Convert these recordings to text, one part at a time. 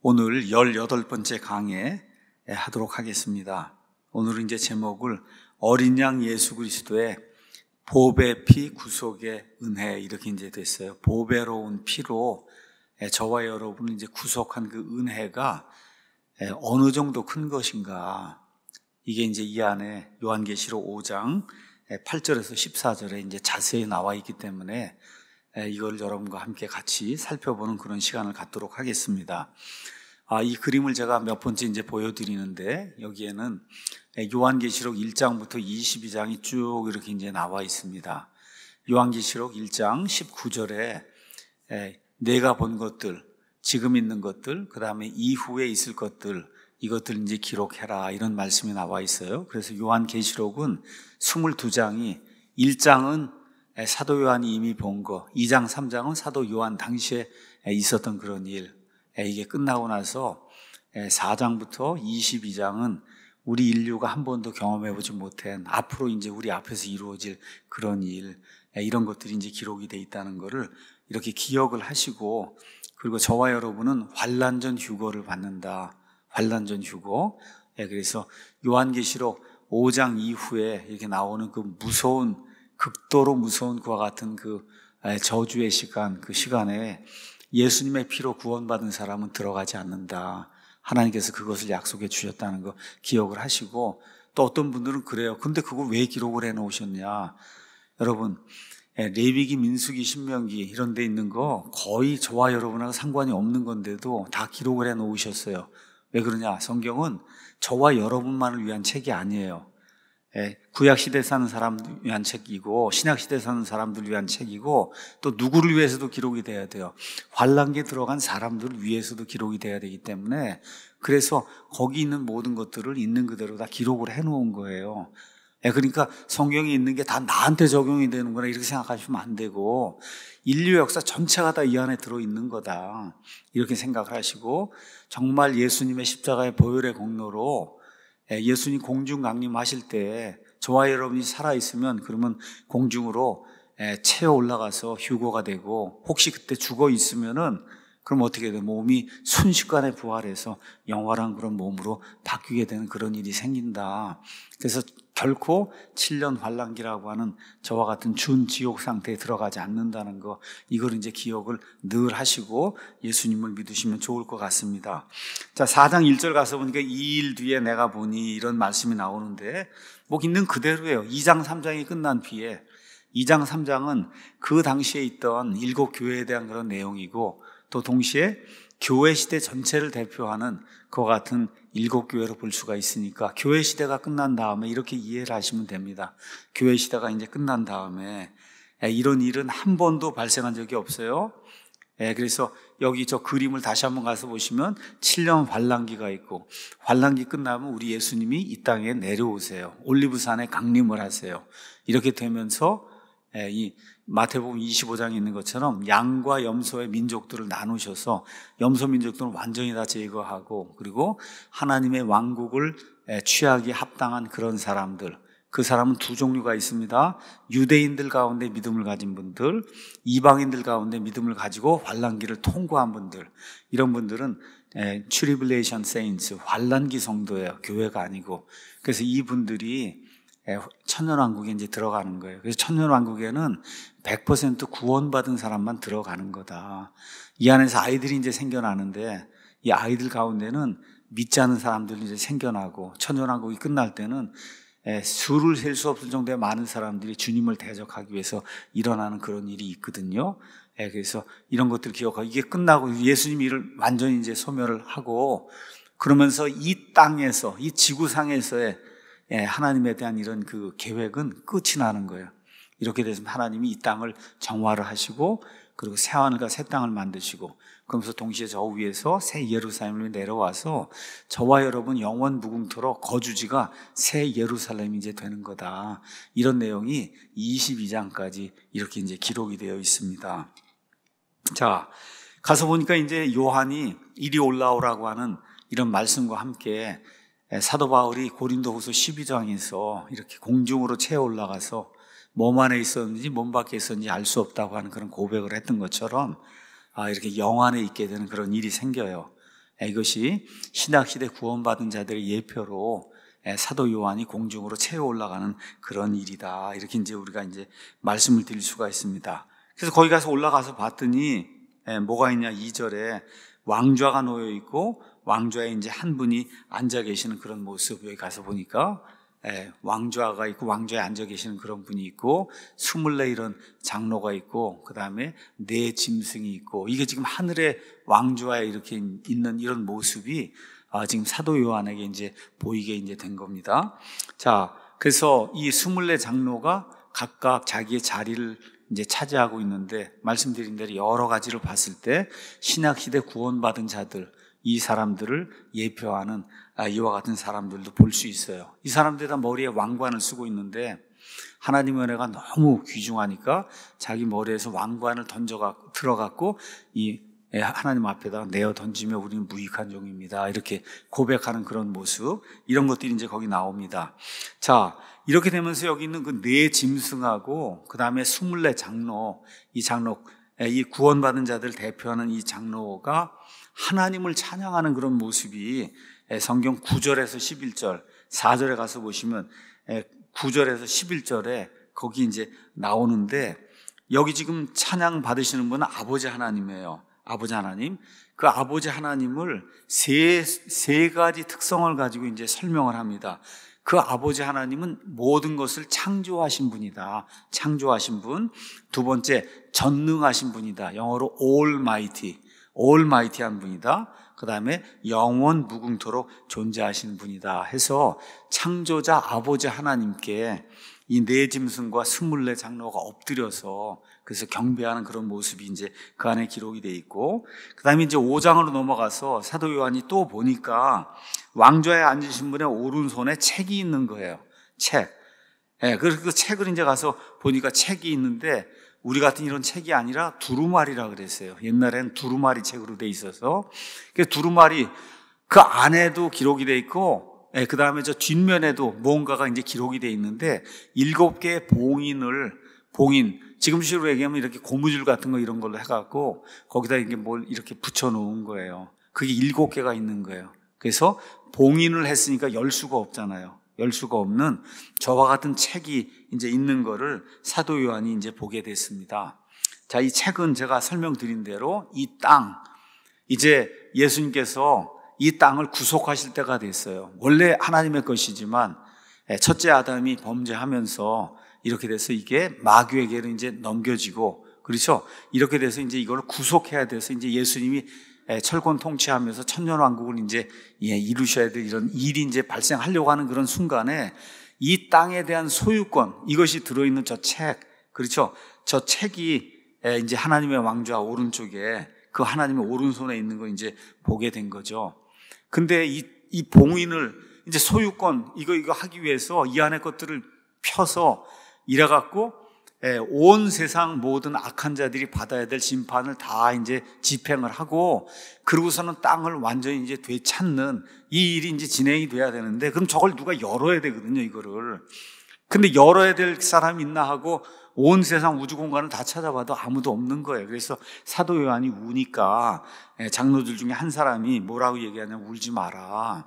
오늘 18번째 강해 하도록 하겠습니다. 오늘은 이제 제목을 어린 양 예수 그리스도의 보배 피 구속의 은혜 이렇게 이제 됐어요. 보배로운 피로 저와 여러분을 이제 구속한 그 은혜가 어느 정도 큰 것인가. 이게 이제 이 안에 요한계시록 5장 8절에서 14절에 이제 자세히 나와 있기 때문에 이걸 여러분과 함께 같이 살펴보는 그런 시간을 갖도록 하겠습니다. 이 그림을 제가 몇 번째 이제 보여드리는데 여기에는 요한계시록 1장부터 22장이 쭉 이렇게 이제 나와 있습니다. 요한계시록 1장 19절에 내가 본 것들, 지금 있는 것들, 그 다음에 이후에 있을 것들, 이것들 이제 기록해라 이런 말씀이 나와 있어요. 그래서 요한계시록은 22장이 1장은 사도 요한이 이미 본 거, 2장, 3장은 사도 요한 당시에 있었던 그런 일, 이게 끝나고 나서 4장부터 22장은 우리 인류가 한 번도 경험해보지 못한 앞으로 이제 우리 앞에서 이루어질 그런 일, 이런 것들이 이제 기록이 되어 있다는 것을 이렇게 기억을 하시고, 그리고 저와 여러분은 환난전 휴거를 받는다. 환난전 휴거. 그래서 요한계시록 5장 이후에 이렇게 나오는 그 무서운, 극도로 무서운 그와 같은 그 저주의 시간, 그 시간에 예수님의 피로 구원받은 사람은 들어가지 않는다. 하나님께서 그것을 약속해 주셨다는 거 기억을 하시고, 또 어떤 분들은 그래요. 근데 그걸 왜 기록을 해 놓으셨냐. 여러분, 레위기, 민수기, 신명기 이런 데 있는 거 거의 저와 여러분하고 상관이 없는 건데도 다 기록을 해 놓으셨어요. 왜 그러냐? 성경은 저와 여러분만을 위한 책이 아니에요. 구약시대 사는 사람들 위한 책이고 신약시대 사는 사람들 위한 책이고, 또 누구를 위해서도 기록이 돼야 돼요. 환난기에 들어간 사람들을 위해서도 기록이 돼야 되기 때문에, 그래서 거기 있는 모든 것들을 있는 그대로 다 기록을 해놓은 거예요. 그러니까 성경에 있는 게 다 나한테 적용이 되는 거나 이렇게 생각하시면 안 되고, 인류 역사 전체가 다 이 안에 들어있는 거다 이렇게 생각을 하시고, 정말 예수님의 십자가의 보혈의 공로로 예수님 공중 강림하실 때 저와 여러분이 살아있으면 그러면 공중으로 채어 올라가서 휴거가 되고, 혹시 그때 죽어 있으면은 그럼 어떻게 돼요? 몸이 순식간에 부활해서 영원한 그런 몸으로 바뀌게 되는 그런 일이 생긴다. 그래서 결코 7년 환난기라고 하는 저와 같은 준지옥 상태에 들어가지 않는다는 거, 이걸 이제 기억을 늘 하시고 예수님을 믿으시면 좋을 것 같습니다. 자, 4장 1절 가서 보니까 2일 뒤에 내가 보니 이런 말씀이 나오는데 뭐 있는 그대로예요. 2장 3장이 끝난 뒤에 2장 3장은 그 당시에 있던 7 교회에 대한 그런 내용이고, 또 동시에 교회 시대 전체를 대표하는 그와 같은 7 교회로 볼 수가 있으니까, 교회 시대가 끝난 다음에 이렇게 이해를 하시면 됩니다. 교회 시대가 이제 끝난 다음에 이런 일은 한 번도 발생한 적이 없어요. 그래서 여기 저 그림을 다시 한번 가서 보시면 7년 환난기가 있고, 환난기 끝나면 우리 예수님이 이 땅에 내려오세요. 올리브산에 강림을 하세요. 이렇게 되면서 이 마태복음 25장에 있는 것처럼 양과 염소의 민족들을 나누셔서 염소 민족들은 완전히 다 제거하고, 그리고 하나님의 왕국을 취하기에 합당한 그런 사람들, 그 사람은 두 종류가 있습니다. 유대인들 가운데 믿음을 가진 분들, 이방인들 가운데 믿음을 가지고 환난기를 통과한 분들, 이런 분들은 트리블레이션 세인츠, 환난기 성도예요. 교회가 아니고. 그래서 이분들이 천년왕국에 이제 들어가는 거예요. 그래서 천년왕국에는 100% 구원받은 사람만 들어가는 거다. 이 안에서 아이들이 이제 생겨나는데, 이 아이들 가운데는 믿지 않는 사람들이 이제 생겨나고, 천년왕국이 끝날 때는 수를 셀 수 없을 정도의 많은 사람들이 주님을 대적하기 위해서 일어나는 그런 일이 있거든요. 그래서 이런 것들 기억하고, 이게 끝나고 예수님이 이를 완전히 이제 소멸을 하고, 그러면서 이 땅에서, 이 지구상에서의 하나님에 대한 이런 그 계획은 끝이 나는 거예요. 이렇게 되면 하나님이 이 땅을 정화를 하시고, 그리고 새 하늘과 새 땅을 만드시고, 그러면서 동시에 저 위에서 새 예루살렘을 내려와서 저와 여러분 영원 무궁토록 거주지가 새 예루살렘이 이제 되는 거다. 이런 내용이 22장까지 이렇게 이제 기록이 되어 있습니다. 자, 가서 보니까 이제 요한이 이리 올라오라고 하는 이런 말씀과 함께 사도 바울이 고린도후서 12장에서 이렇게 공중으로 채어 올라가서 몸 안에 있었는지 몸 밖에 있었는지 알 수 없다고 하는 그런 고백을 했던 것처럼 이렇게 영 안에 있게 되는 그런 일이 생겨요. 이것이 신약시대 구원받은 자들의 예표로 사도 요한이 공중으로 채워 올라가는 그런 일이다. 이렇게 이제 우리가 이제 말씀을 드릴 수가 있습니다. 그래서 거기 가서 올라가서 봤더니 뭐가 있냐? 2절에 왕좌가 놓여 있고 왕좌에 이제 한 분이 앉아 계시는 그런 모습. 여기 가서 보니까 왕좌가 있고 왕좌에 앉아 계시는 그런 분이 있고 24 이런 장로가 있고 그 다음에 4 짐승이 있고 이게 지금 하늘의 왕좌에 이렇게 있는 이런 모습이 지금 사도 요한에게 이제 보이게 이제 된 겁니다. 자, 그래서 이 24 장로가 각각 자기의 자리를 이제 차지하고 있는데 말씀드린 대로 여러 가지를 봤을 때 신약시대 구원받은 자들, 이 사람들을 예표하는 이와 같은 사람들도 볼 수 있어요. 이 사람들 다 머리에 왕관을 쓰고 있는데 하나님의 은혜가 너무 귀중하니까 자기 머리에서 왕관을 들어갖고 이 하나님 앞에다 내어 던지며 우리는 무익한 종입니다. 이렇게 고백하는 그런 모습, 이런 것들이 이제 거기 나옵니다. 자, 이렇게 되면서 여기 있는 그 4 짐승하고 그 다음에 24 장로, 이 구원받은 자들 대표하는 이 장로가 하나님을 찬양하는 그런 모습이 성경 9절에서 11절, 4절에 가서 보시면 9절에서 11절에 거기 이제 나오는데 여기 지금 찬양 받으시는 분은 아버지 하나님이에요. 아버지 하나님. 그 아버지 하나님을 세 가지 특성을 가지고 이제 설명을 합니다. 그 아버지 하나님은 모든 것을 창조하신 분이다. 창조하신 분. 두 번째, 전능하신 분이다. 영어로 almighty한 분이다. 그 다음에 영원 무궁토록 존재하시는 분이다 해서 창조자 아버지 하나님께 이 4 짐승과 24 장로가 엎드려서 그래서 경배하는 그런 모습이 이제 그 안에 기록이 돼 있고, 그 다음에 이제 5장으로 넘어가서 사도 요한이 또 보니까 왕좌에 앉으신 분의 오른손에 책이 있는 거예요. 책. 그래서 그 책을 이제 가서 보니까 책이 있는데 우리 같은 이런 책이 아니라 두루마리라 그랬어요. 옛날엔 두루마리 책으로 돼 있어서 그 두루마리 그 안에도 기록이 돼 있고 그 다음에 저 뒷면에도 뭔가가 이제 기록이 돼 있는데 7개의 봉인, 지금식으로 얘기하면 이렇게 고무줄 같은 거 이런 걸로 해갖고 거기다 이게 뭘 이렇게 붙여 놓은 거예요. 그게 7개가 있는 거예요. 그래서 봉인을 했으니까 열 수가 없잖아요. 열 수가 없는 저와 같은 책이 이제 있는 거를 사도 요한이 이제 보게 됐습니다. 자, 이 책은 제가 설명드린 대로 이 땅, 이제 예수님께서 이 땅을 구속하실 때가 됐어요. 원래 하나님의 것이지만 첫째 아담이 범죄하면서 이렇게 돼서 이게 마귀에게는 이제 넘겨지고, 그렇죠? 이렇게 돼서 이제 이걸 구속해야 돼서 이제 예수님이 철권 통치하면서 천년왕국을 이제 이루셔야 될 이런 일이 이제 발생하려고 하는 그런 순간에 이 땅에 대한 소유권, 이것이 들어있는 저 책, 그렇죠? 저 책이 이제 하나님의 왕좌 오른쪽에 그 하나님의 오른손에 있는 거 이제 보게 된 거죠. 근데 이 봉인을 이제 소유권, 이거 하기 위해서 이 안에 것들을 펴서 이래갖고 온 세상 모든 악한 자들이 받아야 될 심판을 다 이제 집행을 하고, 그러고서는 땅을 완전히 이제 되찾는 이 일이 이제 진행이 돼야 되는데, 그럼 저걸 누가 열어야 되거든요, 이거를. 근데 열어야 될 사람이 있나 하고 온 세상 우주 공간을 다 찾아봐도 아무도 없는 거예요. 그래서 사도 요한이 우니까 장로들 중에 한 사람이 뭐라고 얘기하냐면 울지 마라.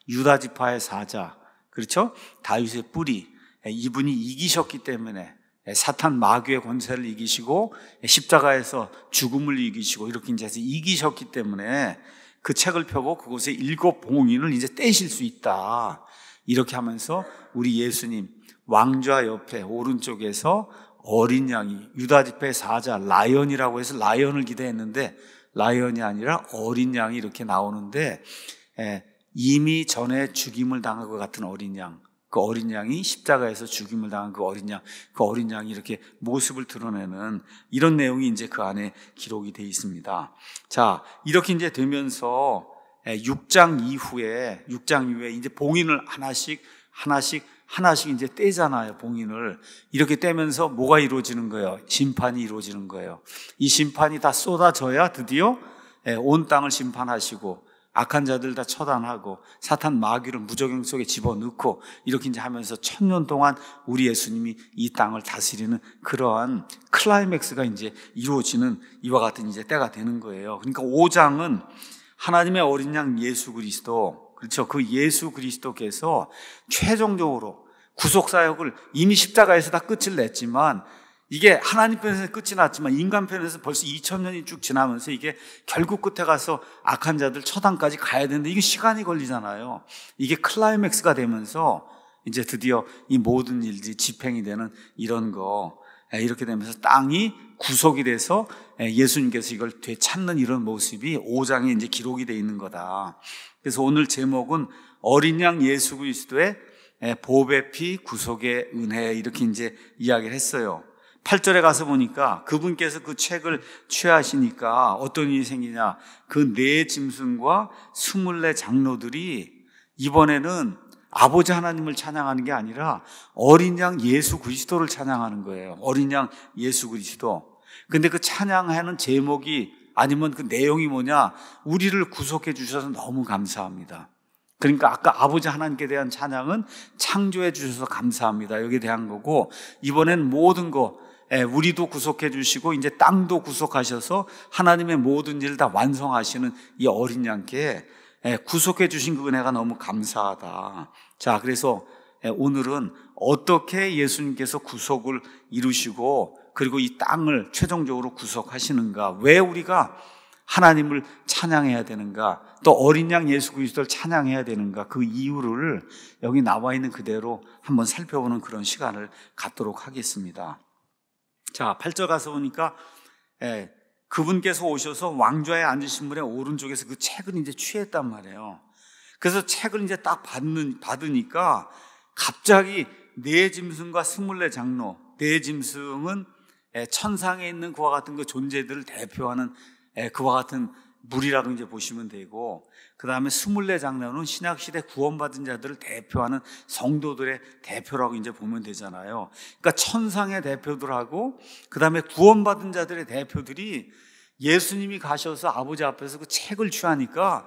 유다 지파의 사자, 그렇죠? 다윗의 뿌리, 이분이 이기셨기 때문에, 사탄 마귀의 권세를 이기시고 십자가에서 죽음을 이기시고 이렇게 이제 해서 이기셨기 때문에 그 책을 펴고 그곳에 7 봉인을 이제 떼실 수 있다. 이렇게 하면서 우리 예수님 왕좌 옆에 오른쪽에서 어린 양이, 유다 지파의 사자, 라이언이라고 해서 라이언을 기대했는데 라이언이 아니라 어린 양이 이렇게 나오는데, 이미 전에 죽임을 당한 것 같은 어린 양, 그 어린 양이 십자가에서 죽임을 당한 그 어린 양이 이렇게 모습을 드러내는 이런 내용이 이제 그 안에 기록이 되어 있습니다. 자, 이렇게 이제 되면서 6장 이후에 이제 봉인을 하나씩 이제 떼잖아요, 봉인을. 이렇게 떼면서 뭐가 이루어지는 거예요? 심판이 이루어지는 거예요. 이 심판이 다 쏟아져야 드디어 온 땅을 심판하시고 악한 자들 다 처단하고 사탄 마귀를 무저갱 속에 집어넣고 이렇게 이제 하면서 1000년 동안 우리 예수님이 이 땅을 다스리는 그러한 클라이맥스가 이제 이루어지는 이와 같은 이제 때가 되는 거예요. 그러니까 5장은 하나님의 어린 양 예수 그리스도, 그렇죠? 그 예수 그리스도께서 최종적으로 구속사역을 이미 십자가에서 다 끝을 냈지만, 이게 하나님 편에서 끝이 났지만 인간 편에서 벌써 2000년이 쭉 지나면서 이게 결국 끝에 가서 악한 자들 처단까지 가야 되는데 이게 시간이 걸리잖아요. 이게 클라이맥스가 되면서 이제 드디어 이 모든 일들이 집행이 되는 이런 거, 이렇게 되면서 땅이 구속이 돼서 예수님께서 이걸 되찾는 이런 모습이 5장에 이제 기록이 되어 있는 거다. 그래서 오늘 제목은 어린 양 예수 그리스도의 보배 피 구속의 은혜, 이렇게 이제 이야기를 했어요. 8절에 가서 보니까 그분께서 그 책을 취하시니까 어떤 일이 생기냐, 그 네 짐승과 24 장로들이 이번에는 아버지 하나님을 찬양하는 게 아니라 어린 양 예수 그리스도를 찬양하는 거예요. 어린 양 예수 그리스도. 근데 그 찬양하는 제목이, 아니면 그 내용이 뭐냐, 우리를 구속해 주셔서 너무 감사합니다. 그러니까 아까 아버지 하나님께 대한 찬양은 창조해 주셔서 감사합니다, 여기에 대한 거고, 이번엔 모든 거, 우리도 구속해 주시고 이제 땅도 구속하셔서 하나님의 모든 일을 다 완성하시는 이 어린 양께 구속해 주신 그 은혜가 너무 감사하다. 자, 그래서 오늘은 어떻게 예수님께서 구속을 이루시고 그리고 이 땅을 최종적으로 구속하시는가, 왜 우리가 하나님을 찬양해야 되는가, 또 어린 양 예수 그리스도를 찬양해야 되는가, 그 이유를 여기 나와 있는 그대로 한번 살펴보는 그런 시간을 갖도록 하겠습니다. 자, 8절 가서 보니까 그분께서 오셔서 왕좌에 앉으신 분의 오른쪽에서 그 책을 이제 취했단 말이에요. 그래서 책을 이제 딱 받으니까 갑자기 네 짐승과 24 장로, 네 짐승은 천상에 있는 그와 같은 그 존재들을 대표하는 그와 같은 물이라고 이제 보시면 되고, 그 다음에 24 장로는 신약시대 구원받은 자들을 대표하는 성도들의 대표라고 이제 보면 되잖아요. 그러니까 천상의 대표들하고 그 다음에 구원받은 자들의 대표들이 예수님이 가셔서 아버지 앞에서 그 책을 취하니까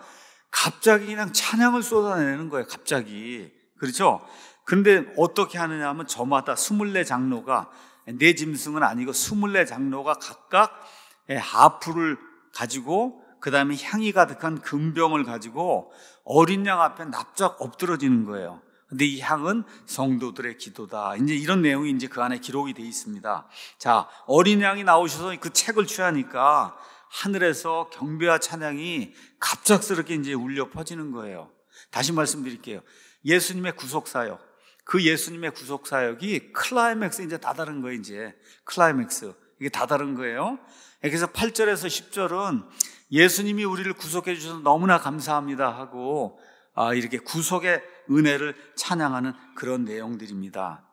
갑자기 그냥 찬양을 쏟아내는 거예요, 갑자기. 그렇죠? 근데 어떻게 하느냐 하면 저마다 24 장로가, 네 짐승은 아니고 24 장로가 각각 하프를 가지고 그 다음에 향이 가득한 금병을 가지고 어린 양 앞에 납작 엎드러지는 거예요. 근데 이 향은 성도들의 기도다. 이제 이런 내용이 이제 그 안에 기록이 되어 있습니다. 자, 어린 양이 나오셔서 그 책을 취하니까 하늘에서 경배와 찬양이 갑작스럽게 이제 울려 퍼지는 거예요. 다시 말씀드릴게요. 예수님의 구속사역, 그 예수님의 구속사역이 클라이맥스 이제 다다른 거예요. 이제 클라이맥스, 이게 다다른 거예요. 그래서 8절에서 10절은 예수님이 우리를 구속해 주셔서 너무나 감사합니다 하고 이렇게 구속의 은혜를 찬양하는 그런 내용들입니다.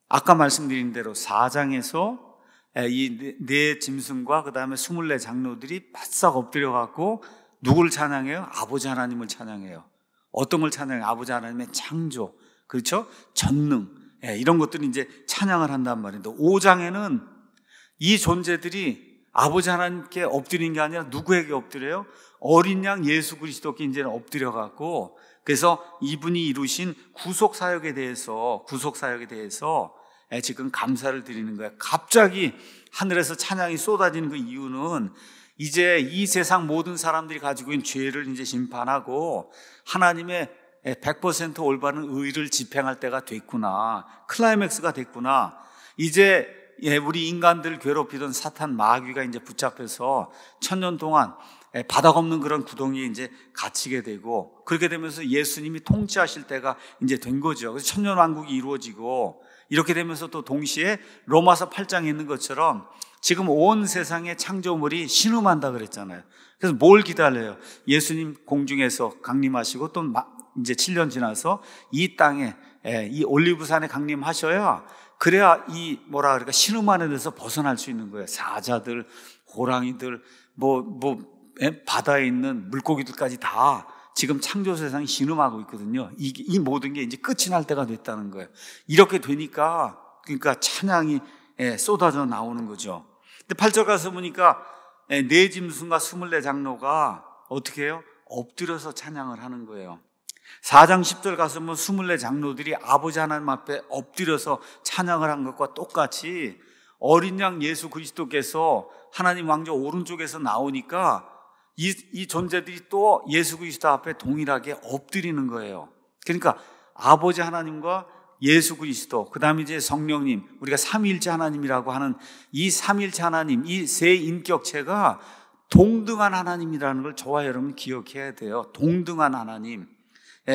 아까 말씀드린 대로 4장에서 이 네 짐승과 그 다음에 24 장로들이 바싹 엎드려 갖고 누구를 찬양해요? 아버지 하나님을 찬양해요. 어떤 걸 찬양해요? 아버지 하나님의 창조, 그렇죠? 전능, 이런 것들이 이제 찬양을 한단 말인데, 5장에는 이 존재들이 아버지 하나님께 엎드리는 게 아니라 누구에게 엎드려요? 어린 양 예수 그리스도께 이제는 엎드려 갖고, 그래서 이분이 이루신 구속사역에 대해서 지금 감사를 드리는 거예요. 갑자기 하늘에서 찬양이 쏟아지는 그 이유는 이제 이 세상 모든 사람들이 가지고 있는 죄를 이제 심판하고 하나님의 100% 올바른 의를 집행할 때가 됐구나, 클라이맥스가 됐구나. 이제 우리 인간들 괴롭히던 사탄 마귀가 이제 붙잡혀서 1000년 동안 바닥 없는 그런 구덩이에 이제 갇히게 되고, 그렇게 되면서 예수님이 통치하실 때가 이제 된 거죠. 그래서 천년왕국이 이루어지고, 이렇게 되면서 또 동시에 로마서 8장에 있는 것처럼 지금 온 세상의 창조물이 신음한다 그랬잖아요. 그래서 뭘 기다려요? 예수님 공중에서 강림하시고 또 이제 7년 지나서 이 땅에, 이 올리브산에 강림하셔야, 그래야 이 신음 안에서 벗어날 수 있는 거예요. 사자들, 호랑이들, 바다에 있는 물고기들까지 다 지금 창조 세상이 신음하고 있거든요. 이 모든 게 이제 끝이 날 때가 됐다는 거예요. 이렇게 되니까, 그러니까 찬양이 쏟아져 나오는 거죠. 근데 8절 가서 보니까 네 짐승과 24 장로가 어떻게 해요? 엎드려서 찬양을 하는 거예요. 4장 10절 가서 보면 24 장로들이 아버지 하나님 앞에 엎드려서 찬양을 한 것과 똑같이 어린 양 예수 그리스도께서 하나님 왕좌 오른쪽에서 나오니까 이 존재들이 또 예수 그리스도 앞에 동일하게 엎드리는 거예요. 그러니까 아버지 하나님과 예수 그리스도, 그 다음에 이제 성령님, 우리가 삼위일체 하나님이라고 하는 이 삼위일체 하나님, 이 세 인격체가 동등한 하나님이라는 걸 저와 여러분 기억해야 돼요. 동등한 하나님.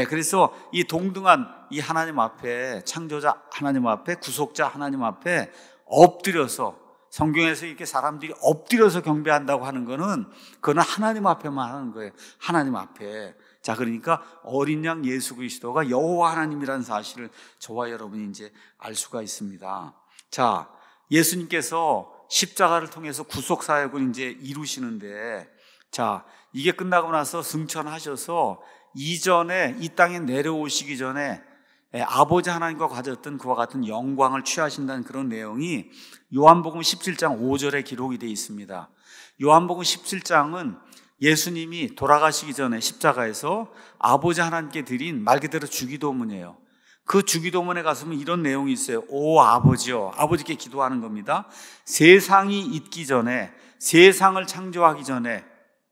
그래서 이 동등한 이 하나님 앞에, 창조자 하나님 앞에, 구속자 하나님 앞에 엎드려서, 성경에서 이렇게 사람들이 엎드려서 경배한다고 하는 거는 그거는 하나님 앞에만 하는 거예요. 하나님 앞에. 자, 그러니까 어린 양 예수 그리스도가 여호와 하나님이라는 사실을 저와 여러분이 이제 알 수가 있습니다. 자, 예수님께서 십자가를 통해서 구속 사역을 이제 이루시는데, 자, 이게 끝나고 나서 승천하셔서 이전에 이 땅에 내려오시기 전에 아버지 하나님과 가졌던 그와 같은 영광을 취하신다는 그런 내용이 요한복음 17장 5절에 기록이 되어 있습니다. 요한복음 17장은 예수님이 돌아가시기 전에 십자가에서 아버지 하나님께 드린 말 그대로 주기도문이에요. 그 주기도문에 가서는 이런 내용이 있어요. 오 아버지여, 아버지께 기도하는 겁니다. 세상이 있기 전에, 세상을 창조하기 전에,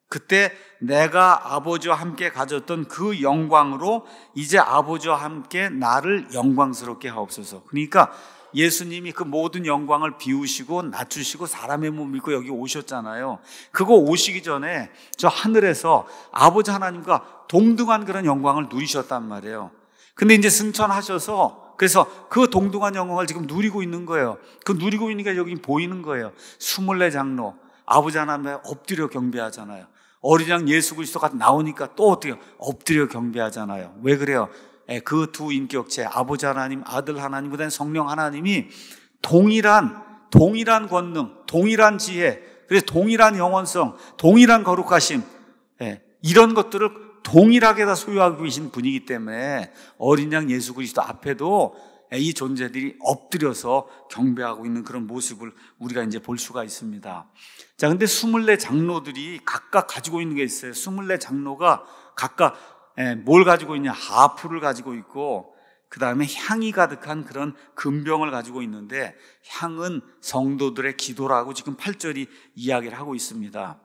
그때 내가 아버지와 함께 가졌던 그 영광으로 이제 아버지와 함께 나를 영광스럽게 하옵소서. 그러니까 예수님이 그 모든 영광을 비우시고 낮추시고 사람의 몸을 입고 여기 오셨잖아요. 그거 오시기 전에 저 하늘에서 아버지 하나님과 동등한 그런 영광을 누리셨단 말이에요. 근데 이제 승천하셔서 그래서 그 동등한 영광을 지금 누리고 있는 거예요. 그 누리고 있는 게 여기 보이는 거예요. 24장로 아버지 하나님에 엎드려 경배하잖아요. 어린 양 예수 그리스도가 나오니까 또 어떻게 엎드려 경배하잖아요. 왜 그래요? 그 두 인격체, 아버지 하나님, 아들 하나님, 그다음에 성령 하나님이 동일한 권능, 동일한 지혜, 그래서 동일한 영원성, 동일한 거룩하심, 이런 것들을 동일하게 다 소유하고 계신 분이기 때문에 어린 양 예수 그리스도 앞에도 이 존재들이 엎드려서 경배하고 있는 그런 모습을 우리가 이제 볼 수가 있습니다. 자, 근데 24 장로들이 각각 가지고 있는 게 있어요. 24 장로가 각각 뭘 가지고 있냐? 하프를 가지고 있고, 그 다음에 향이 가득한 그런 금병을 가지고 있는데, 향은 성도들의 기도라고 지금 8절이 이야기를 하고 있습니다.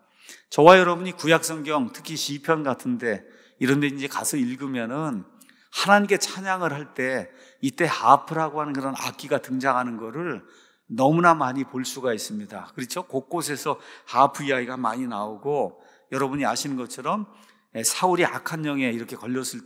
저와 여러분이 구약성경, 특히 시편 같은데 이런 데 이제 가서 읽으면은 하나님께 찬양을 할 때 이때 하프라고 하는 그런 악기가 등장하는 거를 너무나 많이 볼 수가 있습니다. 그렇죠? 곳곳에서 하프 이야기가 많이 나오고, 여러분이 아시는 것처럼 사울이 악한 영에 이렇게 들렸을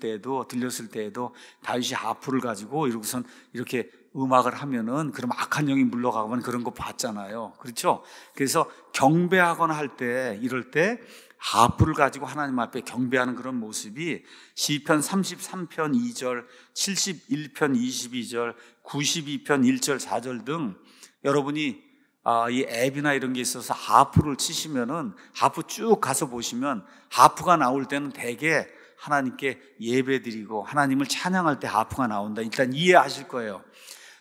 때에도 다윗이 하프를 가지고 이러고선 이렇게 음악을 하면은 그럼 악한 영이 물러가면 그런 거 봤잖아요. 그렇죠? 그래서 경배하거나 할 때, 이럴 때 하프를 가지고 하나님 앞에 경배하는 그런 모습이 시편 33편 2절, 71편 22절, 92편 1절 4절 등 여러분이 이 앱이나 이런 게 있어서 하프를 치시면은 하프 쭉 가서 보시면 하프가 나올 때는 대개 하나님께 예배드리고 하나님을 찬양할 때 하프가 나온다. 일단 이해하실 거예요.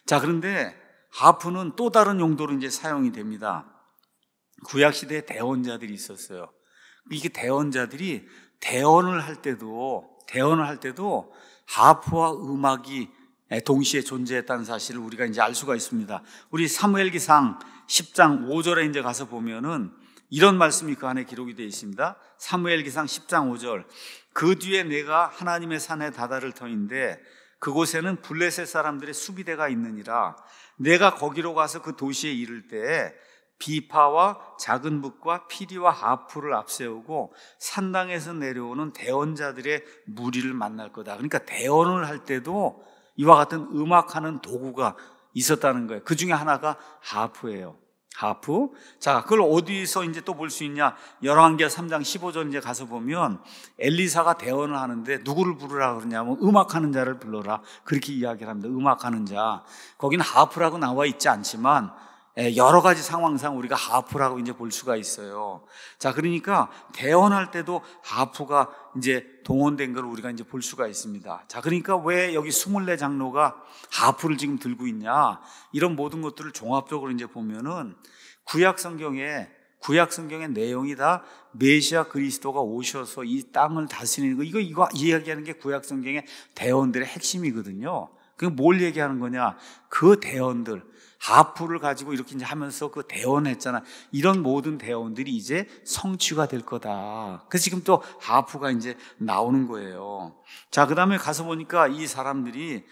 자, 그런데 하프는 또 다른 용도로 이제 사용이 됩니다. 구약시대에 대언자들이 있었어요. 이게 대언자들이 대언을 할 때도 하프와 음악이 동시에 존재했다는 사실을 우리가 이제 알 수가 있습니다. 우리 사무엘기상 10장 5절에 이제 가서 보면은 이런 말씀이 그 안에 기록이 되어 있습니다. 사무엘기상 10장 5절. 그 뒤에 내가 하나님의 산에 다다를 터인데 그곳에는 블레셋 사람들의 수비대가 있느니라. 내가 거기로 가서 그 도시에 이를 때에 비파와 작은 북과 피리와 하프를 앞세우고 산당에서 내려오는 대언자들의 무리를 만날 거다. 그러니까 대언을 할 때도 이와 같은 음악하는 도구가 있었다는 거예요. 그 중에 하나가 하프예요. 하프. 자, 그걸 어디서 이제 또 볼 수 있냐? 열왕기하 3장 15절 이제 가서 보면 엘리사가 대언을 하는데 누구를 부르라 그러냐면 음악하는 자를 불러라. 그렇게 이야기를 합니다. 음악하는 자. 거기는 하프라고 나와 있지 않지만 여러 가지 상황상 우리가 하프라고 이제 볼 수가 있어요. 자, 그러니까 대언할 때도 하프가 이제 동원된 걸 우리가 이제 볼 수가 있습니다. 자, 그러니까 왜 여기 24 장로가 하프를 지금 들고 있냐? 이런 모든 것들을 종합적으로 이제 보면은 구약 성경의 내용이 다 메시아 그리스도가 오셔서 이 땅을 다스리는 거, 이거 이야기하는 게 구약 성경의 대언들의 핵심이거든요. 그게 뭘 얘기하는 거냐? 그 대언들, 하프를 가지고 이렇게 이제 하면서 그 대원했잖아. 이런 모든 대원들이 이제 성취가 될 거다. 그래서 지금 또 하프가 이제 나오는 거예요. 자, 그 다음에 가서 보니까 이 사람들이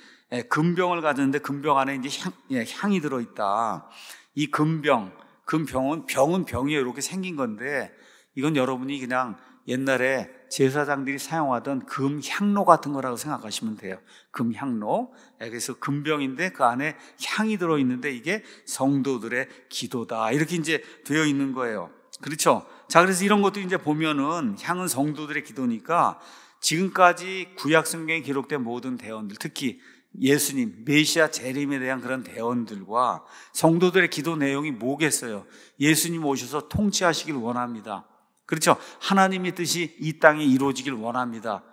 금병을 가졌는데 금병 안에 이제 향이 들어있다. 이 금병은 병이에요. 이렇게 생긴 건데 이건 여러분이 그냥 옛날에 제사장들이 사용하던 금향로 같은 거라고 생각하시면 돼요. 금향로. 그래서 금병인데 그 안에 향이 들어있는데 이게 성도들의 기도다. 이렇게 이제 되어 있는 거예요. 그렇죠? 자, 그래서 이런 것도 이제 보면은 향은 성도들의 기도니까 지금까지 구약 성경에 기록된 모든 대언들, 특히 예수님, 메시아 재림에 대한 그런 대언들과 성도들의 기도 내용이 뭐겠어요? 예수님 오셔서 통치하시길 원합니다. 그렇죠? 하나님의 뜻이 이 땅에 이루어지길 원합니다.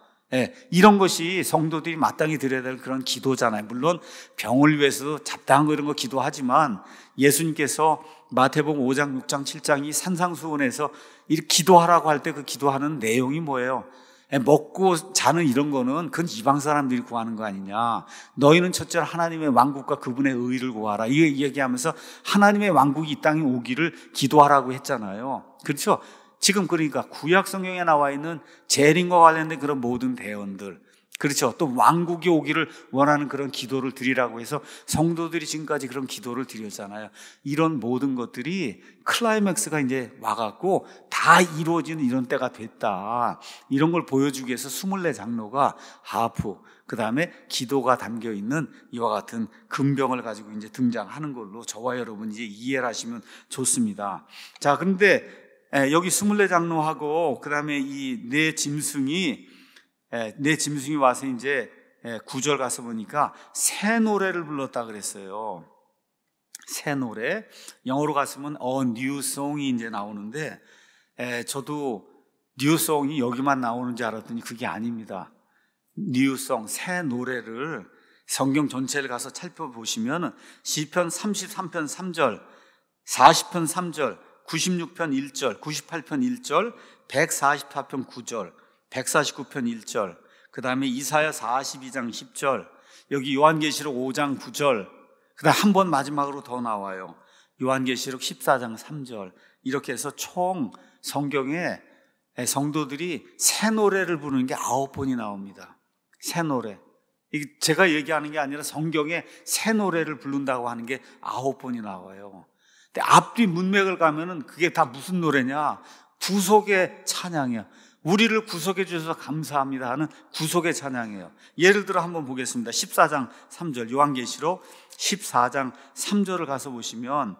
이런 것이 성도들이 마땅히 드려야 될 그런 기도잖아요. 물론 병을 위해서 잡다한 거 이런 거 기도하지만 예수님께서 마태복음 5장, 6장, 7장이 산상수훈에서 이렇게 기도하라고 할 때 그 기도하는 내용이 뭐예요? 먹고 자는 이런 거는 그건 이방 사람들이 구하는 거 아니냐. 너희는 첫째로 하나님의 왕국과 그분의 의를 구하라. 이 얘기하면서 하나님의 왕국이 이 땅에 오기를 기도하라고 했잖아요. 그렇죠? 지금 그러니까 구약 성경에 나와 있는 재림과 관련된 그런 모든 대언들, 그렇죠? 또 왕국이 오기를 원하는 그런 기도를 드리라고 해서 성도들이 지금까지 그런 기도를 드렸잖아요. 이런 모든 것들이 클라이맥스가 이제 와갖고 다 이루어지는 이런 때가 됐다. 이런 걸 보여주기 위해서 24장로가 하프, 그 다음에 기도가 담겨 있는 이와 같은 금병을 가지고 이제 등장하는 걸로 저와 여러분이 이제 이해를 하시면 좋습니다. 자, 그런데 여기 24장로하고 그 다음에 이 네 짐승이 와서 이제 9절 가서 보니까 새 노래를 불렀다 그랬어요. 새 노래. 영어로 갔으면 new song이 이제 나오는데 저도 new song이 여기만 나오는지 알았더니 그게 아닙니다. new song, 새 노래를 성경 전체를 가서 살펴보시면 시편 33편 3절, 40편 3절, 96편 1절, 98편 1절, 144편 9절, 149편 1절, 그 다음에 이사야 42장 10절, 여기 요한계시록 5장 9절, 그 다음 한 번 마지막으로 더 나와요. 요한계시록 14장 3절. 이렇게 해서 총 성경에 성도들이 새 노래를 부르는 게 9번이 나옵니다. 새 노래. 이게 제가 얘기하는 게 아니라 성경에 새 노래를 부른다고 하는 게 9번이 나와요. 근데 앞뒤 문맥을 가면은 그게 다 무슨 노래냐? 구속의 찬양이야. 우리를 구속해 주셔서 감사합니다 하는 구속의 찬양이에요. 예를 들어 한번 보겠습니다. 14장 3절, 요한계시록 14장 3절을 가서 보시면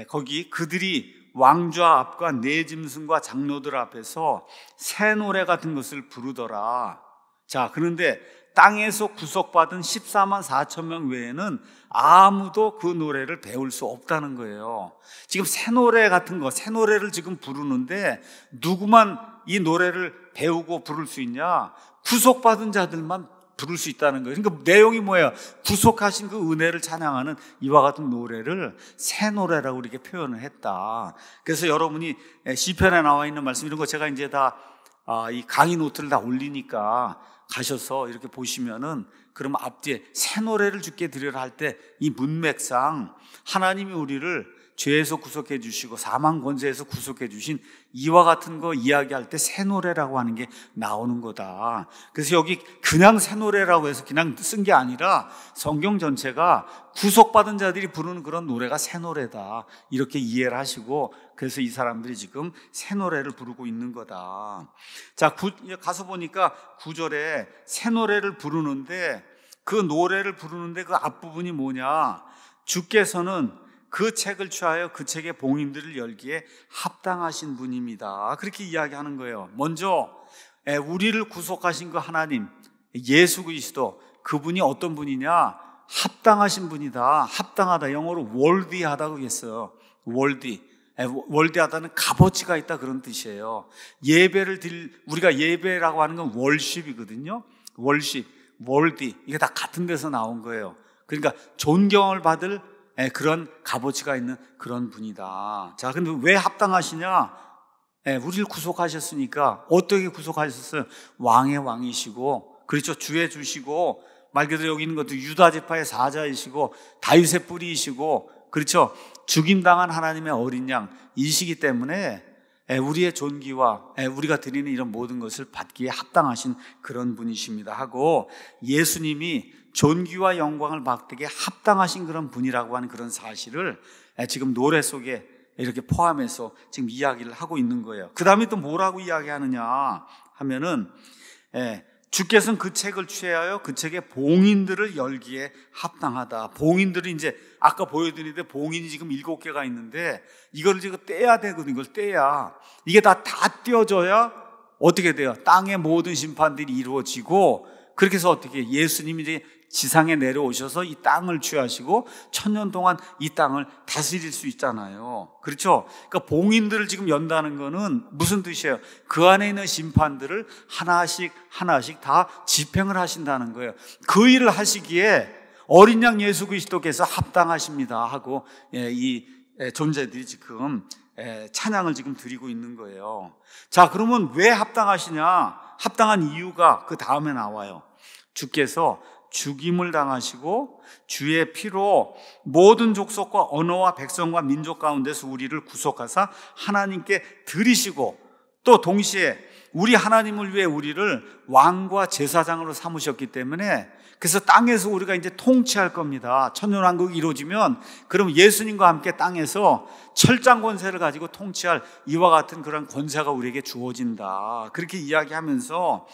거기 그들이 왕좌 앞과 네 짐승과 장로들 앞에서 새 노래 같은 것을 부르더라. 자, 그런데 땅에서 구속받은 14만 4천 명 외에는 아무도 그 노래를 배울 수 없다는 거예요. 지금 새 노래 같은 거, 새 노래를 지금 부르는데 누구만 이 노래를 배우고 부를 수 있냐? 구속받은 자들만 부를 수 있다는 거예요. 그러니까 내용이 뭐예요? 구속하신 그 은혜를 찬양하는 이와 같은 노래를 새 노래라고 이렇게 표현을 했다. 그래서 여러분이 시편에 나와 있는 말씀 이런 거 제가 이제 다 이 강의 노트를 다 올리니까 가셔서 이렇게 보시면은 그럼 앞뒤에 새 노래를 주께 드리라 할 때 이 문맥상 하나님이 우리를 죄에서 구속해 주시고 사망 권세에서 구속해 주신 이와 같은 거 이야기할 때 새 노래라고 하는 게 나오는 거다. 그래서 여기 그냥 새 노래라고 해서 그냥 쓴 게 아니라 성경 전체가 구속받은 자들이 부르는 그런 노래가 새 노래다. 이렇게 이해를 하시고 그래서 이 사람들이 지금 새 노래를 부르고 있는 거다. 자, 가서 보니까 9절에 새 노래를 부르는데 그 노래를 부르는데 그 앞부분이 뭐냐? 주께서는 그 책을 취하여 그 책의 봉인들을 열기에 합당하신 분입니다. 그렇게 이야기하는 거예요. 먼저 우리를 구속하신 그 하나님 예수 그리스도, 그분이 어떤 분이냐? 합당하신 분이다. 합당하다. 영어로 worthy하다고 했어요. worthy하다는 값어치가 있다 그런 뜻이에요. 우리가 예배라고 하는 건 worship이거든요. worthy 이게 다 같은 데서 나온 거예요. 그러니까 존경을 받을 그런 값어치가 있는 그런 분이다. 자, 근데 왜 합당하시냐? 우리를 구속하셨으니까. 어떻게 구속하셨어요? 왕의 왕이시고, 그렇죠, 주의 주시고, 말 그대로 여기 있는 것도 유다 지파의 사자이시고, 다윗의 뿌리이시고, 그렇죠? 죽임당한 하나님의 어린 양 이시기 때문에 우리의 존귀와 우리가 드리는 이런 모든 것을 받기에 합당하신 그런 분이십니다 하고, 예수님이 존귀와 영광을 받기에 합당하신 그런 분이라고 하는 그런 사실을 지금 노래 속에 이렇게 포함해서 지금 이야기를 하고 있는 거예요. 그 다음에 또 뭐라고 이야기하느냐 하면은, 주께서는 그 책을 취하여 그 책의 봉인들을 열기에 합당하다. 봉인들은 이제 아까 보여드리는데 봉인이 지금 7개가 있는데 이걸 지금 떼야 되거든요. 이걸 떼야. 이게 다 떼어져야 어떻게 돼요? 땅의 모든 심판들이 이루어지고, 그렇게 해서 어떻게 예수님이 이제 지상에 내려오셔서 이 땅을 취하시고 1000년 동안 이 땅을 다스릴 수 있잖아요. 그렇죠? 그러니까 봉인들을 지금 연다는 거는 무슨 뜻이에요? 그 안에 있는 심판들을 하나씩 다 집행을 하신다는 거예요. 그 일을 하시기에 어린 양 예수 그리스도께서 합당하십니다 하고 이 존재들이 지금 찬양을 지금 드리고 있는 거예요. 자, 그러면 왜 합당하시냐? 합당한 이유가 그 다음에 나와요. 주께서 죽임을 당하시고 주의 피로 모든 족속과 언어와 백성과 민족 가운데서 우리를 구속하사 하나님께 드리시고, 또 동시에 우리 하나님을 위해 우리를 왕과 제사장으로 삼으셨기 때문에, 그래서 땅에서 우리가 이제 통치할 겁니다. 천년왕국이 이루어지면 그럼 예수님과 함께 땅에서 철장 권세를 가지고 통치할 이와 같은 그런 권세가 우리에게 주어진다. 그렇게 이야기하면서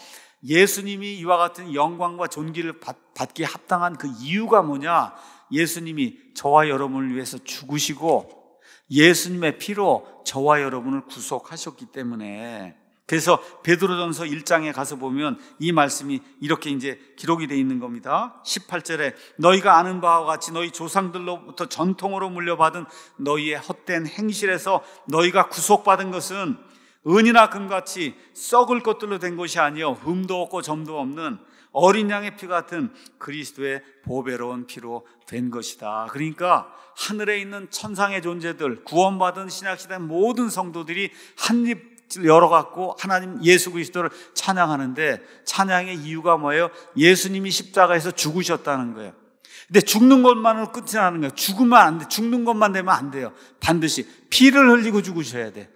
예수님이 이와 같은 영광과 존귀를 받기에 합당한 그 이유가 뭐냐? 예수님이 저와 여러분을 위해서 죽으시고 예수님의 피로 저와 여러분을 구속하셨기 때문에. 그래서 베드로전서 1장에 가서 보면 이 말씀이 이렇게 이제 기록이 되어 있는 겁니다. 18절에 너희가 아는 바와 같이 너희 조상들로부터 전통으로 물려받은 너희의 헛된 행실에서 너희가 구속받은 것은 은이나 금같이 썩을 것들로 된 것이 아니요 흠도 없고 점도 없는 어린 양의 피 같은 그리스도의 보배로운 피로 된 것이다. 그러니까 하늘에 있는 천상의 존재들, 구원받은 신약시대 모든 성도들이 한입 열어갖고 하나님 예수 그리스도를 찬양하는데, 찬양의 이유가 뭐예요? 예수님이 십자가에서 죽으셨다는 거예요. 근데 죽는 것만으로 끝이 나는 거예요. 죽으면 안 돼. 죽는 것만 되면 안 돼요. 반드시 피를 흘리고 죽으셔야 돼.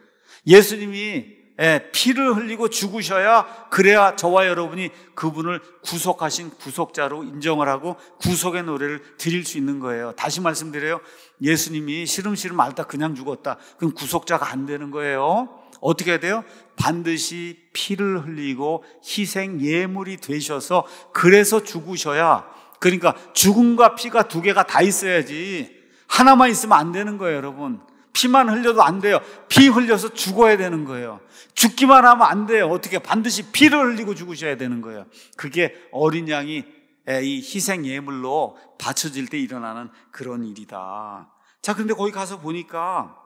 예수님이 피를 흘리고 죽으셔야, 그래야 저와 여러분이 그분을 구속하신 구속자로 인정을 하고 구속의 노래를 드릴 수 있는 거예요. 다시 말씀드려요. 예수님이 시름시름 앓다 그냥 죽었다, 그럼 구속자가 안 되는 거예요. 어떻게 해야 돼요? 반드시 피를 흘리고 희생 예물이 되셔서, 그래서 죽으셔야, 그러니까 죽음과 피가 두 개가 다 있어야지 하나만 있으면 안 되는 거예요. 여러분, 피만 흘려도 안 돼요. 피 흘려서 죽어야 되는 거예요. 죽기만 하면 안 돼요. 어떻게? 반드시 피를 흘리고 죽으셔야 되는 거예요. 그게 어린 양이 이 희생 예물로 바쳐질 때 일어나는 그런 일이다. 자, 그런데 거기 가서 보니까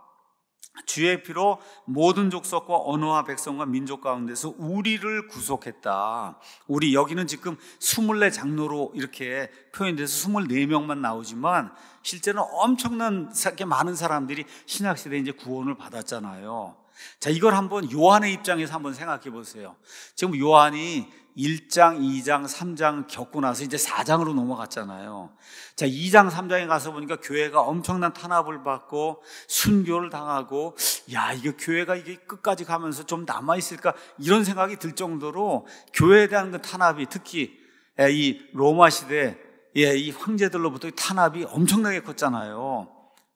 주의 피로 모든 족속과 언어와 백성과 민족 가운데서 우리를 구속했다. 우리, 여기는 지금 24장로로 이렇게 표현돼서 24명만 나오지만 실제는 엄청나게 많은 사람들이 신약시대에 이제 구원을 받았잖아요. 자, 이걸 한번 요한의 입장에서 한번 생각해 보세요. 지금 요한이 1장, 2장, 3장 겪고 나서 이제 4장으로 넘어갔잖아요. 자, 2장, 3장에 가서 보니까 교회가 엄청난 탄압을 받고 순교를 당하고, 야, 이거 교회가 이게 끝까지 가면서 좀 남아있을까? 이런 생각이 들 정도로 교회에 대한 그 탄압이, 특히 이 로마 시대 이 황제들로부터 탄압이 엄청나게 컸잖아요.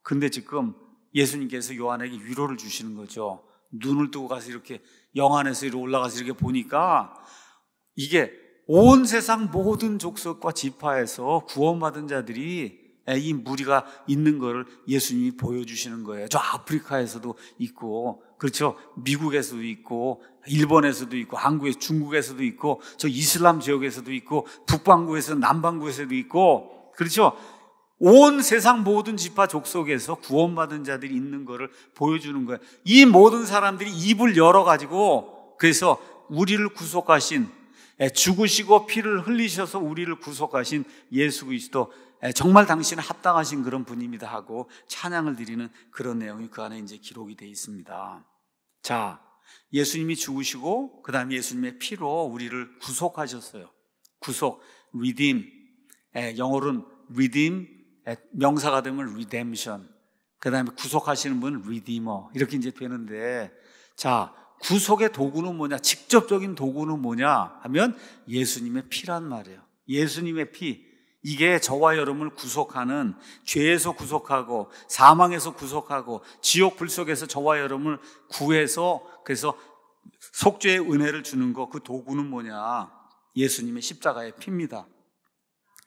근데 지금 예수님께서 요한에게 위로를 주시는 거죠. 눈을 뜨고 가서 이렇게 영안에서 이렇게 올라가서 이렇게 보니까 이게 온 세상 모든 족속과 지파에서 구원받은 자들이 이 무리가 있는 거를 예수님이 보여주시는 거예요. 저 아프리카에서도 있고, 그렇죠? 미국에서도 있고, 일본에서도 있고, 한국에, 중국에서도 있고, 저 이슬람 지역에서도 있고, 북반구에서, 남반구에서도 있고, 그렇죠? 온 세상 모든 지파 족속에서 구원받은 자들이 있는 거를 보여주는 거예요. 이 모든 사람들이 입을 열어가지고, 그래서 우리를 구속하신, 죽으시고 피를 흘리셔서 우리를 구속하신 예수 그리스도, 정말 당신은 합당하신 그런 분입니다 하고 찬양을 드리는 그런 내용이 그 안에 이제 기록이 되어 있습니다. 자, 예수님이 죽으시고 그 다음에 예수님의 피로 우리를 구속하셨어요. 구속, redeem, 영어로는 redeem, 명사가 되면 redemption, 그 다음에 구속하시는 분은 redeemer 이렇게 이제 되는데, 자, 구속의 도구는 뭐냐? 직접적인 도구는 뭐냐 하면 예수님의 피란 말이에요. 예수님의 피, 이게 저와 여러분을 구속하는, 죄에서 구속하고 사망에서 구속하고 지옥 불 속에서 저와 여러분을 구해서, 그래서 속죄의 은혜를 주는 거, 그 도구는 뭐냐? 예수님의 십자가의 피입니다.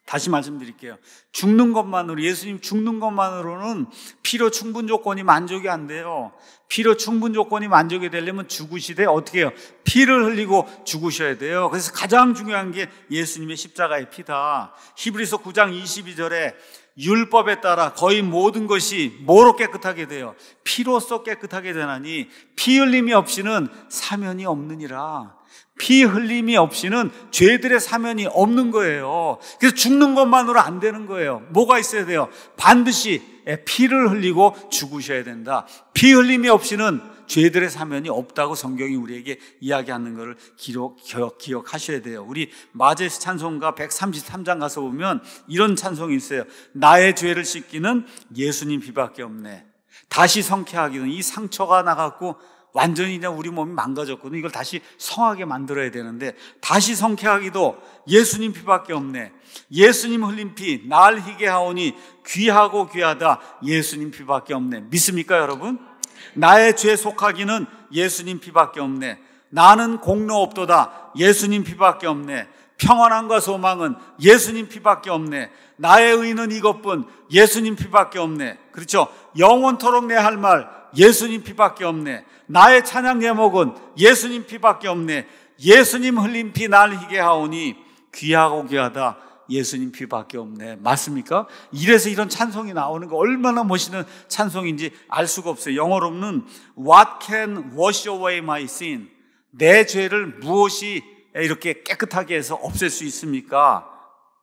다시 말씀드릴게요. 죽는 것만으로, 예수님 죽는 것만으로는 피로 충분 조건이 만족이 안 돼요. 피로 충분 조건이 만족이 되려면 죽으시되 어떻게 해요? 피를 흘리고 죽으셔야 돼요. 그래서 가장 중요한 게 예수님의 십자가의 피다. 히브리서 9장 22절에 율법에 따라 거의 모든 것이 뭐로 깨끗하게 돼요? 피로써 깨끗하게 되나니 피 흘림이 없이는 사면이 없느니라. 피 흘림이 없이는 죄들의 사면이 없는 거예요. 그래서 죽는 것만으로 안 되는 거예요. 뭐가 있어야 돼요? 반드시 피를 흘리고 죽으셔야 된다. 피 흘림이 없이는 죄들의 사면이 없다고 성경이 우리에게 이야기하는 것을 기억하셔야 돼요. 우리 마제스 찬송가 133장 가서 보면 이런 찬송이 있어요. 나의 죄를 씻기는 예수님 피밖에 없네. 다시 성케하기는, 이 상처가 나갖고 완전히 그냥 우리 몸이 망가졌거든요. 이걸 다시 성하게 만들어야 되는데, 다시 성케하기도 예수님 피밖에 없네. 예수님 흘린 피, 날 희게 하오니 귀하고 귀하다. 예수님 피밖에 없네. 믿습니까, 여러분? 나의 죄 속하기는 예수님 피밖에 없네. 나는 공로 없도다. 예수님 피밖에 없네. 평안함과 소망은 예수님 피밖에 없네. 나의 의는 이것뿐, 예수님 피밖에 없네. 그렇죠? 영원토록 내 할 말, 예수님 피밖에 없네. 나의 찬양 제목은 예수님 피밖에 없네. 예수님 흘린 피 날 희게 하오니 귀하고 귀하다. 예수님 피밖에 없네. 맞습니까? 이래서 이런 찬송이 나오는 거 얼마나 멋있는 찬송인지 알 수가 없어요. 영어로는 What can wash away my sin? 내 죄를 무엇이 이렇게 깨끗하게 해서 없앨 수 있습니까?